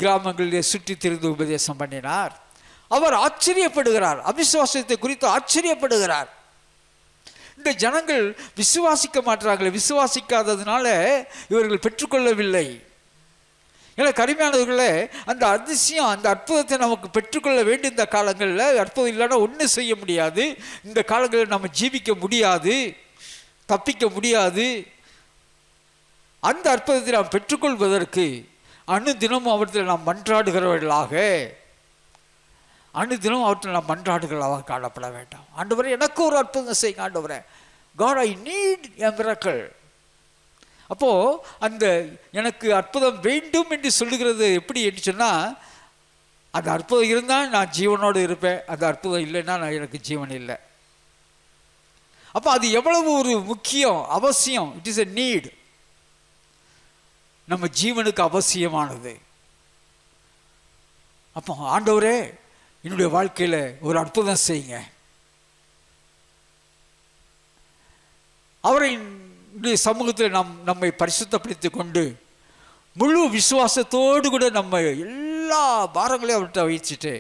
கிராமங்களிலே சுற்றி திரிந்து உபதேசம் பண்ணினார். அவர் ஆச்சரியப்படுகிறார், அவிசுவாசத்தை குறித்து ஆச்சரியப்படுகிறார். இந்த ஜனங்கள் விசுவாசிக்க மாட்டார்களே, விசுவாசிக்காததுனால இவர்கள் பெற்றுக்கொள்ளவில்லை. ஏன்னா கருமையானவர்களே, அந்த அதிசயம், அந்த அற்புதத்தை நமக்கு பெற்றுக்கொள்ள வேண்டிய இந்த காலங்களில் அற்புதம் இல்லைன்னா ஒன்றும் செய்ய முடியாது. இந்த காலங்களில் நம்ம ஜீவிக்க முடியாது, தப்பிக்க முடியாது. அந்த அற்புதத்தை நாம் பெற்றுக்கொள்வதற்கு அனுதினமும் அவற்றில் நாம் மன்றாடுகிறவர்களாக, அனுதினம் அவற்றில் நாம் மன்றாடுகிறவர்களாக காணப்பட வேண்டாம். ஆண்டவரே, எனக்கு ஒரு அற்புதம் செய்யுங்க ஆண்டவரே, God I need a miracle. அப்போது அந்த எனக்கு அற்புதம் வேண்டும் என்று சொல்லுகிறது எப்படி என்று சொன்னால், அந்த அற்புதம் இருந்தால் நான் ஜீவனோடு இருப்பேன், அந்த அற்புதம் இல்லைன்னா நான் எனக்கு ஜீவன் இல்லை. அப்போ அது எவ்வளவு ஒரு முக்கியம், அவசியம். It is a NEET. நம்ம ஜீவனுக்கு அவசியமானது. அப்போ ஆண்டவரே என்னுடைய வாழ்க்கையில் ஒரு அற்புதம் செய்யுங்க. அவரை சமூகத்தில் நம்மை பரிசுத்தப்படுத்தி கொண்டு முழு விசுவாசத்தோடு கூட நம்ம எல்லா பாரங்களையும் அவர்கிட்ட வச்சுட்டு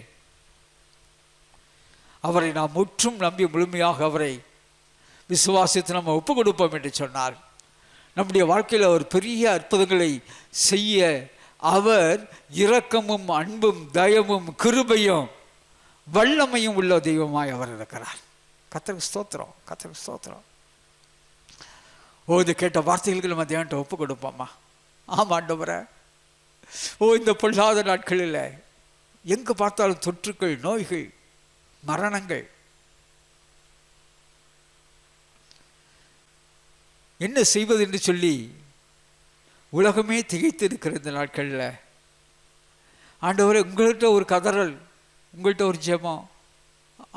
அவரை நாம் முற்றும் நம்பி முழுமையாக அவரை விசுவாசத்தை நம்ம ஒப்பு கொடுப்போம் என்று சொன்னார். நம்முடைய வாழ்க்கையில் ஒரு பெரிய அற்புதங்களை செய்ய அவர் இரக்கமும் அன்பும் தயவும் கிருபையும் வல்லமையும் உள்ள தெய்வமாய் அவர் இருக்கிறார். கர்த்தருக்கு ஸ்தோத்திரம், கர்த்தருக்கு ஸ்தோத்திரம். இது கேட்ட வார்த்தைகளுக்கு நம்ம தேவன்கிட்ட ஒப்பு கொடுப்போம்மா. ஆமாம் ஆண்டவரே, இந்த பொல்லாத நாட்களில் எங்கே பார்த்தாலும் தொற்றுக்கள், நோய்கள், மரணங்கள், என்ன செய்வது என்று சொல்லி உலகமே திகைத்து இருக்கிற இந்த நாட்களில் ஆண்டவரே உங்கள்கிட்ட ஒரு கதறல், உங்கள்கிட்ட ஒரு ஜெபம்.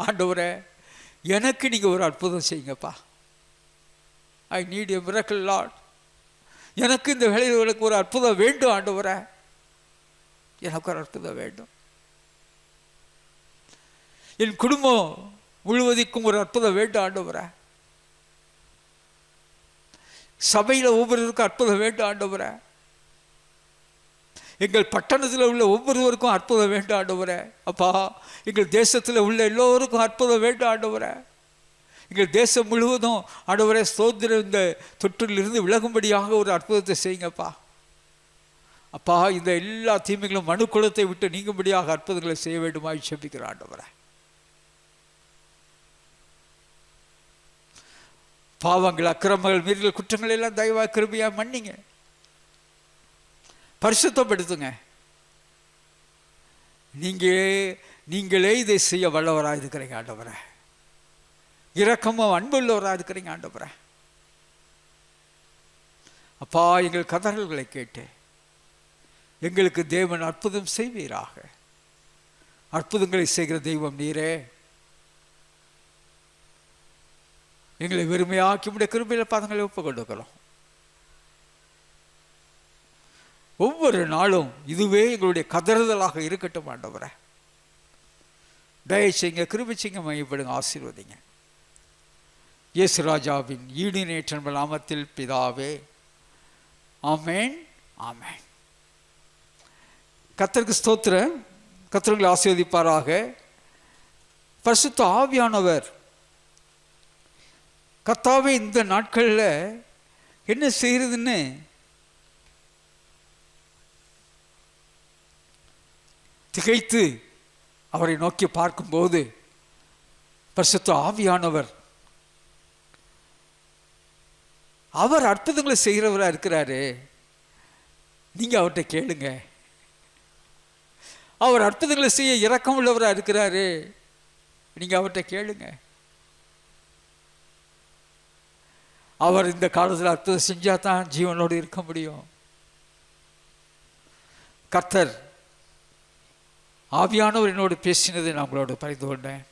ஆண்டவரே எனக்கு நீங்கள் ஒரு அற்புதம் செய்யுங்கப்பா. I need a miracle Lord. எனக்கு இந்த வேளையில் எனக்கு ஒரு அற்புதம் வேண்டும் ஆண்டவரே, எனக்கு ஒரு அற்புதம் வேண்டும். என் குடும்பம் முழுவதுக்கும் ஒரு அற்புதம் வேண்டும் ஆண்டவரே. சபையில் ஒவ்வொருவருக்கும் அற்புதம் வேண்டும் ஆண்டவரே. எங்கள் பட்டணத்தில் உள்ள ஒவ்வொருவருக்கும் அற்புதம் வேண்டும் ஆண்டவரே. அப்பா, எங்கள் தேசத்தில் உள்ள எல்லோருக்கும் அற்புதம் வேண்டும் ஆண்டவரே. எங்கள் தேசம் முழுவதும் ஆண்டவரே ஸ்தோத்திரம் இந்த தொற்றிலிருந்து விலகும்படியாக ஒரு அற்புதத்தை செய்யுங்கப்பா. அப்பா, இந்த எல்லா தீமைகளும் மனுக்குலத்தை விட்டு நீங்கும்படியாக அற்புதங்களை செய்ய வேண்டுமாய் ஜெபிக்கிறேன் ஆண்டவரே. பாவங்கள், அக்கிரமங்கள், மீறல், குற்றங்கள் எல்லாம் தயவாக கிருபையா மன்னிங்க, பரிசுத்தப்படுத்துங்க. நீங்களே இதை செய்ய வல்லவராக இருக்கிறீங்க ஆண்டவரே. இரக்கமும் அன்புள்ளவராக இருக்கிறீங்க ஆண்டவரே. அப்பா, எங்கள் கதறல்களை கேட்டு எங்களுக்கு தேவன் அற்புதம் செய்வீராக. அற்புதங்களை செய்கிற தெய்வம் நீரே. எங்களை வெறுமையாக்கி உடைய கிருபையில் பாதங்களை ஒப்பு கொடுக்கிறோம். ஒவ்வொரு நாளும் இதுவே எங்களுடைய கதறுதலாக இருக்கட்டும் ஆண்டவரே. தயவு செய்யுங்க, கிருபை செய்யுங்க, மையப்படுங்க, ஆசீர்வதிங்க. இயேசு ராஜாவின் ஈடு நேற்ற நாமத்தில் பிதாவே, ஆமேன், ஆமேன். கர்த்தருக்கு ஸ்தோத்திரம். கர்த்தர்களை ஆசீர்வதிப்பாராக. பரிசுத்த ஆவியானவர் கர்த்தாவே இந்த நாட்களில் என்ன செய்யறதுன்னு திகைத்து அவரை நோக்கி பார்க்கும்போது பரிசுத்த ஆவியானவர் அவர் அற்புதங்களை செய்கிறவராக இருக்கிறாரு. நீங்கள் அவர்கிட்ட கேளுங்க. அவர் அற்புதங்களை செய்ய இரக்கம் உள்ளவராக இருக்கிறாரு. நீங்கள் அவர்கிட்ட கேளுங்க. அவர் இந்த காலத்தில் அற்புதம் செஞ்சால் தான் ஜீவனோடு இருக்க முடியும். கர்த்தர் ஆவியானவர் என்னோடு பேசினதை நான் உங்களோடு பகிர்ந்து கொண்டேன்.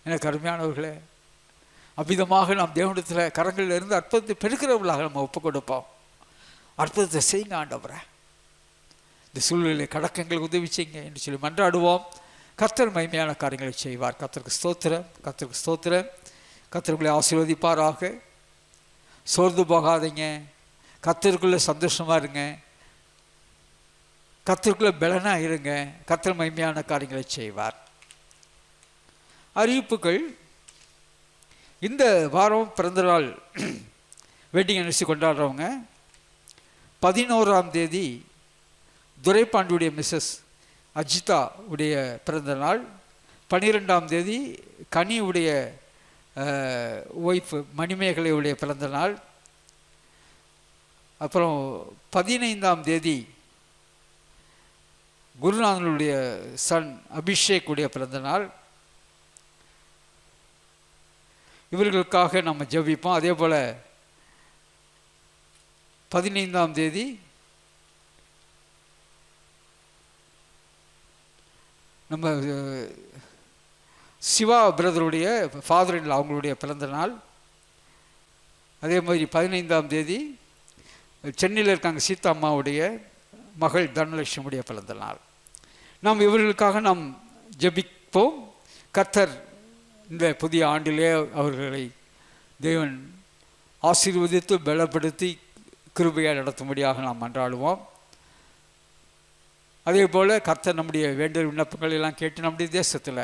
எனக்கு அருமையானவர்களே, அவ்விதமாக நாம் தேவனிடத்தில் கரங்களில் இருந்து அற்புதத்தை பெருக்கிறவர்களாக நம்ம ஒப்புக் கொடுப்போம். அற்புதத்தை செய்யுங்க ஆண்டவரே. இந்த சூழ்நிலை கடக்க எங்களுக்கு உதவி செய்யுங்க என்று சொல்லி மன்றாடுவோம். கர்த்தர் மகிமையான காரியங்களை செய்வார். கர்த்தருக்கு ஸ்தோத்திரம், கர்த்தருக்கு ஸ்தோத்திரம். கர்த்தர் உங்களை ஆசீர்வதிப்பாராக. சோர்ந்து போகாதீங்க. கர்த்தருக்குள்ளே சந்தோஷமாக இருங்க. கர்த்தருக்குள்ளே பலனாக இருங்க. கர்த்தர் மகிமையான காரியங்களை செய்வார். அறிவிப்புகள். இந்த வாரம் பிறந்தநாள் வெட்டிங் அனிவர்சரி கொண்டாடுறவங்க 11ஆம் தேதி துரைபாண்டியுடைய மிஸ்ஸஸ் அஜிதா உடைய பிறந்தநாள். 12ஆம் தேதி கனியுடைய ஒய்ஃப் மணிமேகலையுடைய பிறந்த நாள். அப்புறம் 15ஆம் தேதி குருநாதனுடைய சன் அபிஷேக் உடைய பிறந்த நாள். இவர்களுக்காக நம்ம ஜெபிப்போம். அதே போல் 15ஆம் தேதி நம்ம சிவா பிரதருடைய ஃபாதர் இன் லா அவங்களுடைய பிறந்த நாள். அதே மாதிரி 15ஆம் தேதி சென்னையில் இருக்காங்க, சீதா அம்மாவுடைய மகள் தனலட்சுமியுடைய பிறந்த நாள். நாம் இவர்களுக்காக நாம் ஜெபிப்போம். கர்த்தர் இந்த புதிய ஆண்டிலே அவர்களை தேவன் ஆசீர்வதித்து பலப்படுத்தி கிருபையாக நடத்தும்படியாக நாம் மன்றாடுவோம். அதே போல் கர்த்தர் நம்முடைய வேண்டிய விண்ணப்பங்கள் எல்லாம் கேட்டு நம்முடைய தேசத்தில்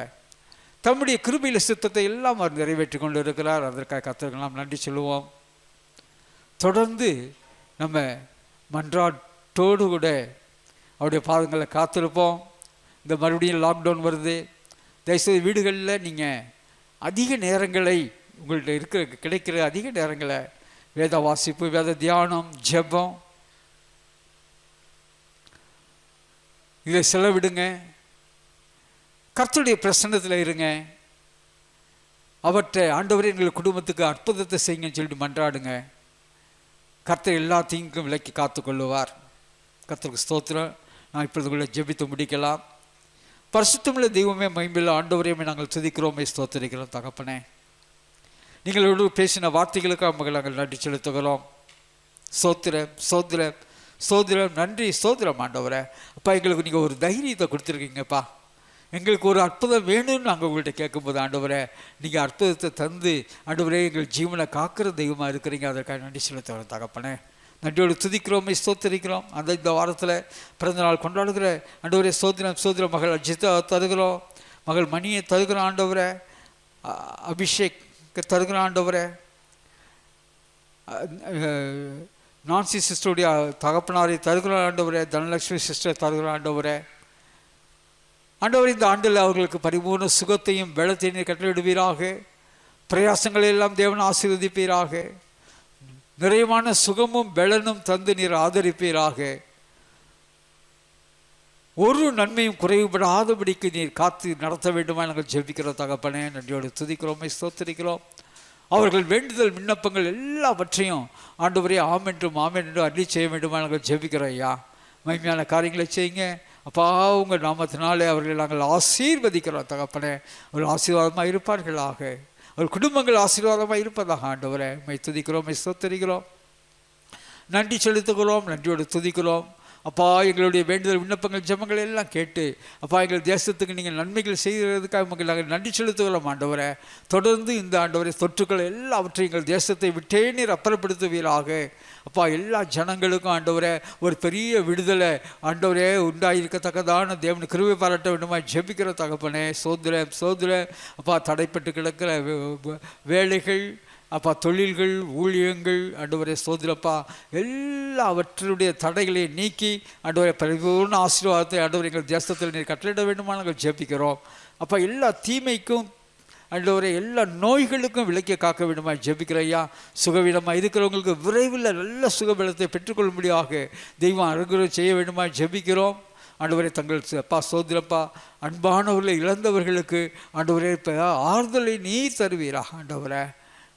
தம்முடைய கிருபையில் சித்தத்தை எல்லாம் அவர் நிறைவேற்றி கொண்டு இருக்கிறார். அதற்காக கர்த்தருக்கு நாம் நன்றி சொல்லுவோம். தொடர்ந்து நம்ம மன்றாட்டோடு கூட அவருடைய பாதங்களை காத்திருப்போம். இந்த மறுபடியும் லாக்டவுன் வருது. தயவுசெய்து வீடுகளில் நீங்கள் அதிக நேரங்களை உங்கள்கிட்ட கிடைக்கிற அதிக நேரங்களை வேத வாசிப்பு, வேத தியானம், ஜெபம் இதை செலவிடுங்க. கர்த்தருடைய பிரசன்னத்தில் இருங்க. அவற்றை ஆண்டவரே எங்கள் குடும்பத்துக்கு அற்புதத்தை செய்யுங்கன்னு சொல்லிட்டு மன்றாடுங்க. கர்த்தர் எல்லா தீங்கும் விலக்கி காத்து கொள்ளுவார். கர்த்தருக்கு ஸ்தோத்திரம். நான் இப்பொழுதுக்குள்ளே ஜெபித்து முடிக்கலாம். பரிசுத்தமுள்ள தெய்வமே, மகிமையுள்ள ஆண்டவரையுமே நாங்கள் துதிக்கிறோமே, ஸ்தோத்திரிக்கிறோம். தகப்பனே, நீங்களோடு பேசின வார்த்தைகளுக்காக மகள் நாங்கள் நன்றி செலுத்துகிறோம். சோத்திரம் சோத்திரம் சோத்திரம், நன்றி சோத்திரம் ஆண்டவரே. அப்பா, எங்களுக்கு நீங்கள் ஒரு தைரியத்தை கொடுத்துருக்கீங்கப்பா. எங்களுக்கு ஒரு அற்புதம் வேணும்னு நாங்கள் உங்கள்கிட்ட கேட்கும்போது ஆண்டவரே, நீங்கள் அற்புதத்தை தந்து ஆண்டவரே எங்கள் ஜீவனை காக்கிற தெய்வமாக இருக்கிறீங்க. அதற்காக நன்றி செலுத்துகிறோம் தகப்பனே. நன்றியோடு துதிக்கிறோமே, ஸ்தோத்திரிக்கிறோம். இந்த வாரத்தில் பிறந்தநாள் கொண்டாடுகிற ஆண்டவரே சோத்திரம் சோத்திரம். மகள் அஜித்தை தருகிறோம், மகள் மணியை தருகிறோம் ஆண்டவரே, அபிஷேக் தருகிறோம் ஆண்டவரே, நான்சி சிஸ்டருடைய தகப்பனாரை தருகிறோம் ஆண்டவரே, தனலட்சுமி சிஸ்டர் தருகிறோம் ஆண்டவரே. ஆண்டவர் இந்த ஆண்டில் அவர்களுக்கு பரிபூர்ண சுகத்தையும் பலத்தையும் கட்டளையிடுவீராக. பிரயாசங்களை எல்லாம் தேவன் ஆசீர்வதிப்பீராக. நிறைவான சுகமும் பலனும் தந்து நீர் ஆதரிப்பீராக. ஒரு நன்மையும் குறைவுபடாதபடிக்கு நீர் காத்து நடத்த வேண்டுமா நாங்கள் ஜெபிக்கிறோம் தகப்பனே. நன்றியோடு துதிக்கிறோமே, ஸ்தோத்திரிக்கிறோம். அவர்கள் வேண்டுதல் விண்ணப்பங்கள் எல்லாவற்றையும் ஆண்டவரே ஆமென்றும் ஆமென் என்று அள்ளி செய்ய வேண்டுமா நாங்கள் ஜெபிக்கிறோம். ஐயா, மகிமையான காரியங்களை செய்யுங்க அப்பா. உங்கள் நாமத்தினாலே அவர்களை நாங்கள் ஆசீர்வதிக்கிறோம் தகப்பனே. அவர்கள் ஆசீர்வாதமாக இருப்பார்களாக. அவர் குடும்பங்கள் ஆசீர்வாதமாக இருப்பதாக ஆண்டவரே மை துதிக்கிறோம், மை ஸ்தோத்திரிக்கிறோம். நன்றி செலுத்துகிறோம். நன்றியோடு துதிக்கிறோம் அப்பா. எங்களுடைய வேண்டுதல் விண்ணப்பங்கள் ஜெபங்கள் எல்லாம் கேட்டு அப்பா எங்கள் தேசத்துக்கு நீங்கள் நன்மைகள் செய்கிறதுக்காக நாங்கள் நன்றி செலுத்துகிறோம் ஆண்டவரே. தொடர்ந்து இந்த ஆண்டவரை தொற்றுக்கள் எல்லாவற்றையும் எங்கள் தேசத்தை விட்டே நீர் அப்புறப்படுத்துவீராக. அப்பா, எல்லா ஜனங்களுக்கும் ஆண்டவரே ஒரு பெரிய விடுதலை ஆண்டவரே உண்டாயிருக்கத்தக்கதான தேவன் கிருபை பாராட்ட வேண்டுமா ஜெபிக்கிற தகப்பனே. சோதரம் சோதரம் அப்பா, தடைப்பட்டு கிடக்கிற வேலைகள் அப்பா, தொழில்கள், ஊழியங்கள் ஆண்டவரே சோதரப்பா, எல்லாவற்றுடைய தடைகளை நீக்கி ஆண்டவரே பரிபூர்ண ஆசீர்வாதத்தை ஆண்டவரை எங்கள் தேசத்தில் நீர் கட்டளையிட வேண்டுமா நாங்கள் ஜெபிக்கிறோம் அப்பா. எல்லா தீமைக்கும் ஆண்டவரே எல்லா நோய்களுக்கும் விலக்கி காக்க வேண்டுமா ஜெபிக்கிறையா. சுகவீனமாக இருக்கிறவங்களுக்கு விரைவில் நல்ல சுகபலத்தை பெற்றுக்கொள்ளும்படியாக தெய்வம் அனுகிரகம் செய்ய வேண்டுமா ஜெபிக்கிறோம் ஆண்டவரே. தங்கள் அப்பா சோதரப்பா அன்பானவர்களை இழந்தவர்களுக்கு ஆண்டவரே இப்போ ஆறுதலை நீர் தருவீராக ஆண்டவரே.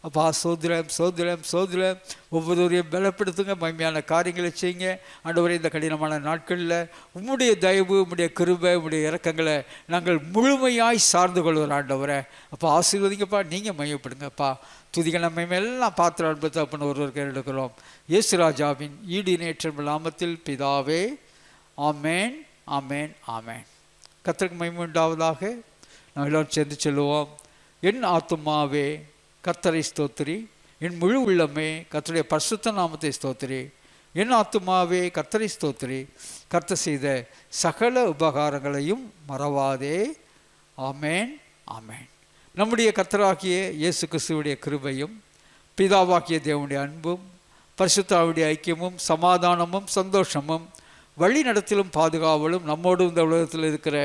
அப்பா, சோதரம் சோதரம் சோதரம். ஒவ்வொருவரையும் பலப்படுத்துங்க, மகிமையான காரியங்களை செய்யுங்க ஆண்டவரே. இந்த கடினமான நாட்களில் உம்முடைய தயவு, உம்முடைய கிருபை, உம்முடைய இரக்கங்களை நாங்கள் முழுமையாய் சார்ந்து கொள்வோம் ஆண்டவரே. அப்போ ஆசீர்வதிங்கப்பா, நீங்கள் மையப்படுங்கப்பா. துதிகள் நம்ம எல்லாம் பாத்திர அன்பத்தை அப்படின்னு ஒருவருக்கு எடுக்கிறோம் இயேசு ராஜாவின் ஈடு இணையற்ற நாமத்தில் பிதாவே, ஆமேன் ஆமேன் ஆமேன். கர்த்தருக்கு மகிமை உண்டாவதாக. நாம் எல்லோரும் சேர்ந்து சொல்லுவோம். என் ஆத்துமாவே கர்த்தரை ஸ்தோத்திரி, என் முழு உள்ளமே கர்த்தருடைய பரிசுத்த நாமத்தை ஸ்தோத்திரி. என் ஆத்துமாவே கர்த்தரை ஸ்தோத்திரி, கர்த்தர் செய்த சகல உபகாரங்களையும் மறவாதே. ஆமேன் ஆமேன். நம்முடைய கர்த்தராகிய இயேசு கிறிஸ்துவுடைய கிருபையும் பிதாவாகிய தேவனுடைய அன்பும் பரிசுத்தாவுடைய ஐக்கியமும் சமாதானமும் சந்தோஷமும் வழி நடத்திலும் பாதுகாவலும் நம்மோடு இந்த உலகத்தில் இருக்கிற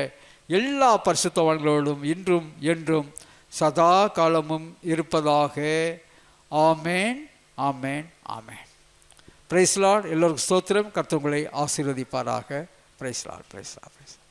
எல்லா பரிசுத்தவான்களோடும் இன்றும் என்றும் சதா காலமும் இருப்பதாக. ஆமேன் ஆமேன் ஆமேன். Praise Lord. எல்லோருக்கும் ஸ்தோத்திரம். கர்த்தர் உங்களை ஆசீர்வதிப்பாராக. Praise Lord, praise Lord, praise Lord.